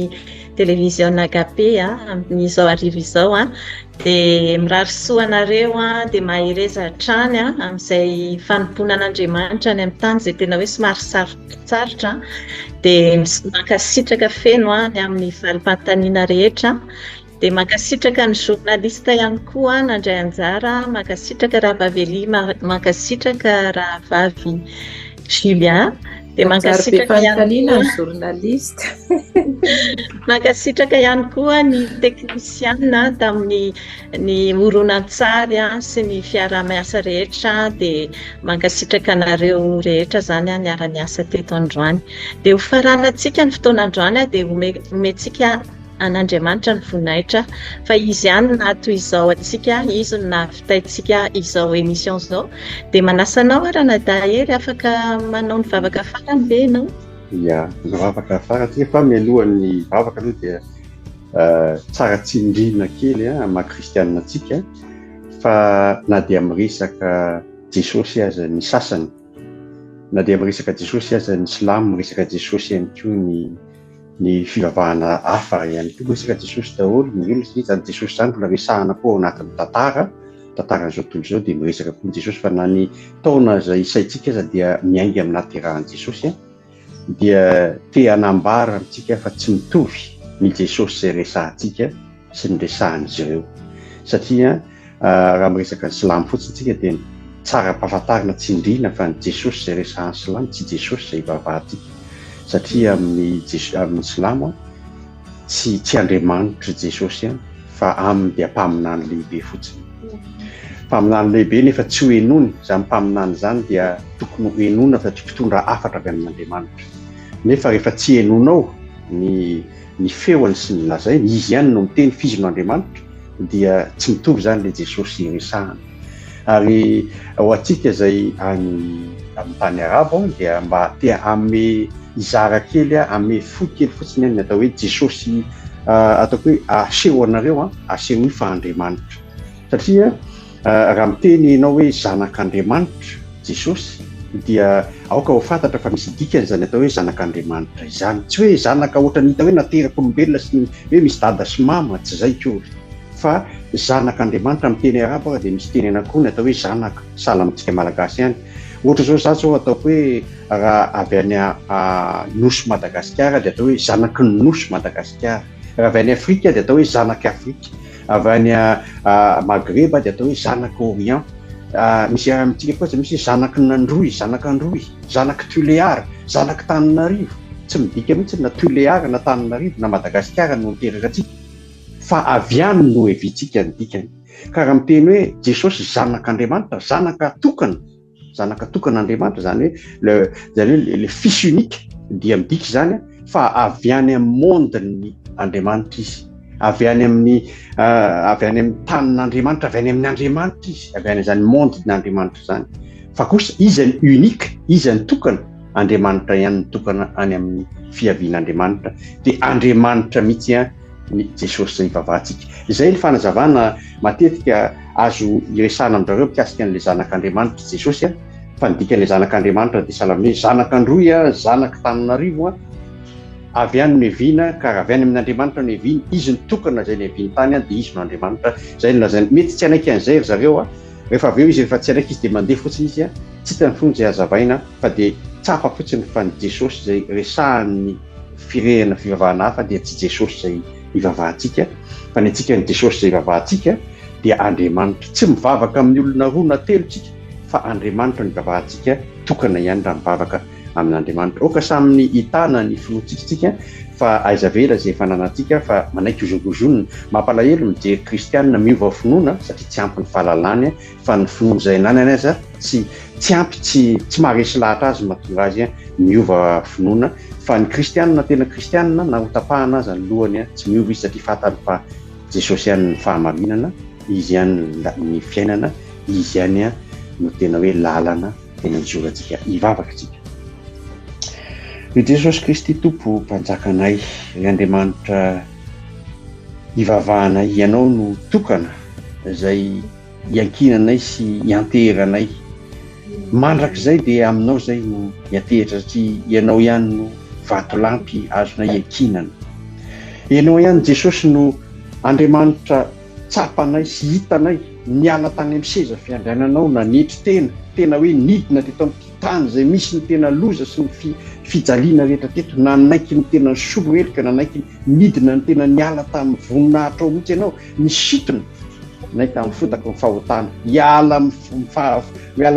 télévision Agape amin'izao arivo izao a dia mirary soa anareo a dia mahereza hatrany a amin'izay fanompona an'Andriamanitra any amin'ny tany izay tena hoe somary sarotsarotra dia mankasitraka feno a ny amin'ny valim-panontaniana rehetra dia mankasitraka ny journaliste ihany koa nandray anjara mankasitraka raha vavy Elie mankasitraka raha vavy Julia dia mankasitraka ihany journaliste mankasitraka ihany koa ny teknisiana tamin'ny horonan-tsary sy ny fiara-miasa rehetra dia mankasitraka anareo rehetra zany niara-niasa teto androany dia ho faranantsika ny fotoana androany dia omentsika an'Andriamanitra ny voninahitra fa izy ihany nato izao atsika izy no navitaitsika izao émission izao dia manasanao arana dahery afaka manao ny vavaka farany be ianao ia ny vavaka farantsika fa mialohan'ny vavaka aloha dia tsara tsindrina kely maha-kristianina antsika fa na dia miresaka Jesosy aza ny sasany na dia miresaka Jesosy aza ny silamo miresaka Jesosy ihany koa ny fivavahana hafa ihany koa resaka Jesosy daholo ny olona zany Jesosy zany mbola resahana koa ao anatin'ny tantaran'izao tontolo izao dia miresaka koa Jesosy fa na ny taona izay isaitsika aza dia miainga amin'ny naterahan'i Jesosy dia te hanambara amintsika fa tsy mitovy ny Jesosy izay resahantsika sy ny resahan'izy ireo satria raha miresaka ny silamo fotsiny tsika dia tsara mpahafantarina tsindrina fa ny Jesosy izay resahan'ny silamo tsy Jesosy izay ivavahantsika satria amin'ny silamo tsy Andriamanitra Jesosy fa aminy dia mpaminany lehibe fotsiny mpaminany lehibe nefa tsy ho henony izany mpaminany izany dia tokony ho henona fa tsy mpitondra afatra avy amin'Andriamanitra nefa rehefa tsy henonao ny feoany sy ny lazainy izy ihany no miteny fizin'Andriamanitra dia tsy mitovy zany le Jesosy resahana ary ao atsika izay amin'ny tany arabo dia mba te ame izara kely ame fo kely fotsiny ny atao hoe Jesosy ataoko hoe aseho anareo aseho fa Andriamanitra satria raha miteny ianao hoe zanak'Andriamanitra Jesosy dia aoka ho fantatra fa misy dikany zany atao hoe zanak'Andriamanitra izany tsy hoe zanaka ohatra ny hita hoe naterak'olombelona sy hoe misy dada sy mama tsy zay koa fa zanak'Andriamanitra amin'ny teny arabo dia misy teny anankiroa ny atao hoe zanaka sahala amintsika malagasy ihany ohatra zao zao ataoko hoe raha avy any nosy Madagasikara dia atao hoe zanaky ny nosy Madagasikara raha avy any Afrika dia atao hoe zanaky Afrika avy any Magreba dia atao hoe zanaky Orient misy amintsika koa misy zanaky Nandroy zanaky Tulear zanaky Tananarivo tsy midika mihitsy na Tulear na Tananarivo na Madagasikara no miteraka atsika fa avy any no evintsika ny dikany ka raha miteny hoe Jesosy zanak'Andriamanitra zanaka tokan'Andriamanitra zany hoe le fils unique dia midika zany fa avy any amin'ny monde-ny Andriamanitra izy avy any amin'ny tanin'Andriamanitra avy any amin'ny Andriamanitra izy avy any zany monde-n'Andriamanitra zany fa kosa izy ny unique izy ny tokana Andriamanitra ihany ny tokana any amin'ny fiavian'Andriamanitra dia Andriamanitra mihitsy ny Jesosy izay ivavahantsika izay ny fanazavana matetika azo iresahana amin'izareo mikasika an'ilay zanak'Andriamanitra Jesosy fa nidikany zanak'Andriamanitra dia salamina zanak'Androy zanak' Tananarivo avy any nevina ka avy any amin'Andriamanitra neviny izy nitokana zay neviny tany dia izy n'Andriamanitra zay nolazainy mety tsy anaiky an'izay zareo rehefa avy eo izy rehefa tsy anaiky izy dia mandeha fotsiny izy tsy hitany foana zay hazavaina fa dia tsafa fotsiny fa ny Jesosy zay resahan'ny firehana fivavahana hafa dia tsy Jesosy zay ivavahantsika fa ny antsika ny Jesosy zay ivavahantsika dia Andriamanitra tsy mivavaka amin'ny olona roa na telo tsika fa Andriamanitra ny ivavahantsika tokana ihany raha mivavaka amin'Andriamanitra oka saminy hitana ny finoantsika fa aiza vela zay fananantsika fa manaiky ozongozonina mampalahelo mijery kristianina miova finoana satria tsy ampy ny fahalalany fa ny finoana zay nanany aza tsy ampy tsy maharesy lahatra azy mahatonga azy miova finoana fa ny kristianina tena kristianina na hotapahana azy ny lohany tsy miova izy satria fatany fa Jesosy ihany ny fahamarinana izy ihany ny fiainana izy ihany no tena hoe lalana tena mizorantsika hivavaka tsika. Io Jesosy Kristy tompo mpanjakanay ry Andriamanitra hivavahanay ianao no tokana zay hiankinanay sy hianteranay mandrak'izay dia aminao zay no hiantehitra satria ianao ihany no vatolampy azonay hiankinana ianao ihany Jesosy no Andriamanitra tsapanay sy hitanay niala tany amin'ny seza fiandriananao na nitry tena hoe nidina teto amin'ny tany zay misy ny tena loza sy ny fijaliana rehetra teto na naiky ny tena soroelika na naiky nidina ny tena niala tamin'ny voninahitra ao mihitsy ianao nisitona naiky amin'ny fotaka ny fahotana miala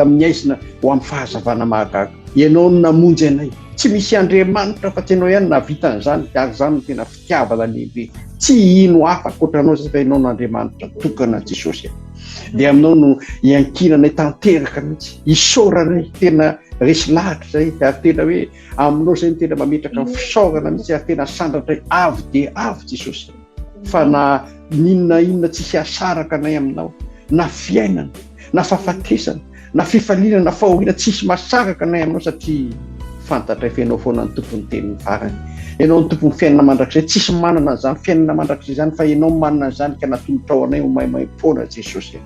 amin'ny aisina ho amin'ny fahazavana mahagaga ianao no namonjy anay tsy misy Andriamanitra fa tyanao ihany navitan'izany ary zany no tena fitiavana lehibe tsy ino hafa ankoatranao zay fa ianao n'Andriamanitra tokana Jesosy dia aminao no hiankinanay tanteraka mihitsy isaoranay tena resy lahatra zay ary tena hoe aminao zay tena mametraka ny fisaorana mihitsy ary tena sandratray avy dia avy Jesosy fa na inona tsy hiasaraka anay aminao na fiainana na fahafatesana na fifaliana na fahoriana tsisy masaraka anay aminao satria fantatray fiainao foana ny tompony teny farany ianao ny tompony fiainana mandrakizay tsisy manana an'izany fiainana mandrakizay zany fa ianao manana an'izany ka natombotra ao anay ho maimaimpona Jesosy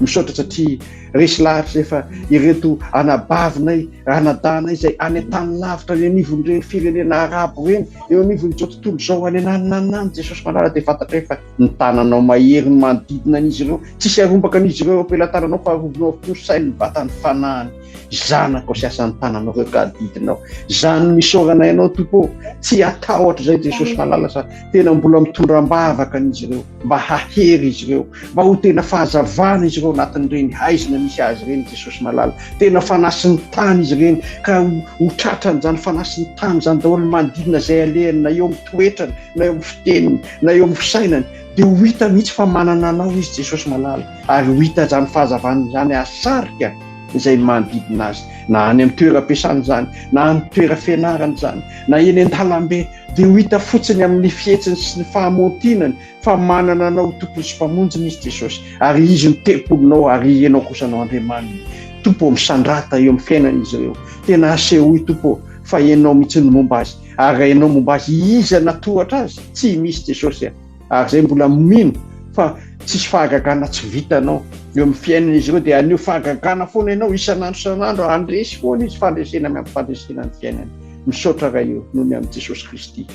misaotra satria resy lahatra zay fa ireto anabavinay anadanay zay any an-tany lavitra ny anivon'ireny firenena arabo reny eo anivon'izao tontolo zao any anananany Jesosy malala dia fantatray fa ny tananao mahery ny manodidina an'izy ireo tsisy arombaka an'izy ireo ampelantananao fa arovonao fosainy ny vatany fanahany zanako sy asan'ny tananao reo ka adidinao zany misaorana ianao tompo tsy atahotra zay Jesosy malala sa tena mbola mitondram-bavaka an'izy ireo mba hahery izy ireo mba ho tena fahazavana izy ireo anatin'ireny haizina misy azy reny Jesosy malala tena fanasiny tany izy reny ka ho tratran'izany fanasiny tany zany daholo manodidina zay alehany na eo amin'ny toetrany na eo amin'ny fiteniny na eo amin'ny fisainany dia ho hita mihitsy fa manana anao izy Jesosy malala ary ho hita zany fahazavana zany asarika izay manodidina azy na any amin'ny toeram-piasana zany na amin'ny toeram-fianarana zany na eny an-dalambe dia ho hita fotsiny amin'ny fihetsiny sy ny fahamontinany fa manana anao tompony sy mpamonjiny izy Jesosy ary izy ny tempolinao ary ianao kosa anao Andriamanitra tompo misandrata eo amin'ny fiainan'izy ireo tena asehoy tompo fa ianao mihitsy ny momba azy ary ianao momba azy iza natohatra azy tsy misy Jesosy ary zay mbola mino fa tsisy fahagagana tsy vitanao eo amin'ny fiainan'izy ireo dia aneo fahagagana foana ianao isan'andro andresy foana izy fandresena amin'ny fandresena ny fiainany misaotra raha io noho ny amin'ny Jesosy Kristy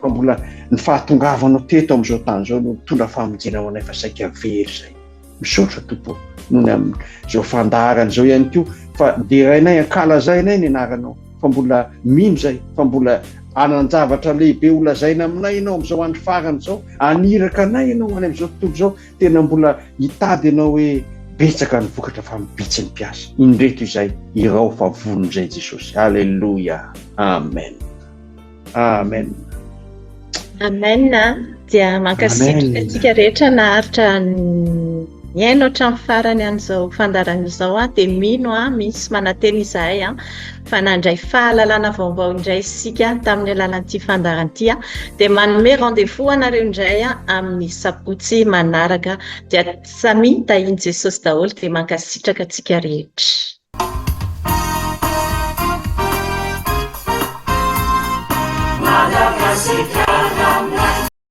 fa mbola ny fahatongavanao teto amin'izao tany zao no mitondra fahamonjena ho anay fa saika very zay misaotra tompo noho ny amin'izao fandaharana zao ihany koa fa derainay ankalazainay ny anaranao fa mbola mino zay fa mbola anan-javatra lehibe ho lazaina aminay ianao amin'izao andro farany zao aniraka anay ianao any amin'izao tontolo zao tena mbola hitady ianao hoe betsaka ny vokatra fa mibitsy ny mpiasa indreto izay irao fa volon'izay Jesosy halleluja amen amen amen dia mankasitraka antsika rehetra naharitra niaino hatramin'ny farany an'izao fandarana izao dia mino misy manateny izahay fa nandray fahalalana vaovao indray isika tamin'ny alalan'ity fandaran'ity dia manome rendez-vous anareo indray amin'ny sabotsy manaraka dia samy tahiny Jesosy daholo dia mankasitraka antsika rehetra. Madagasikara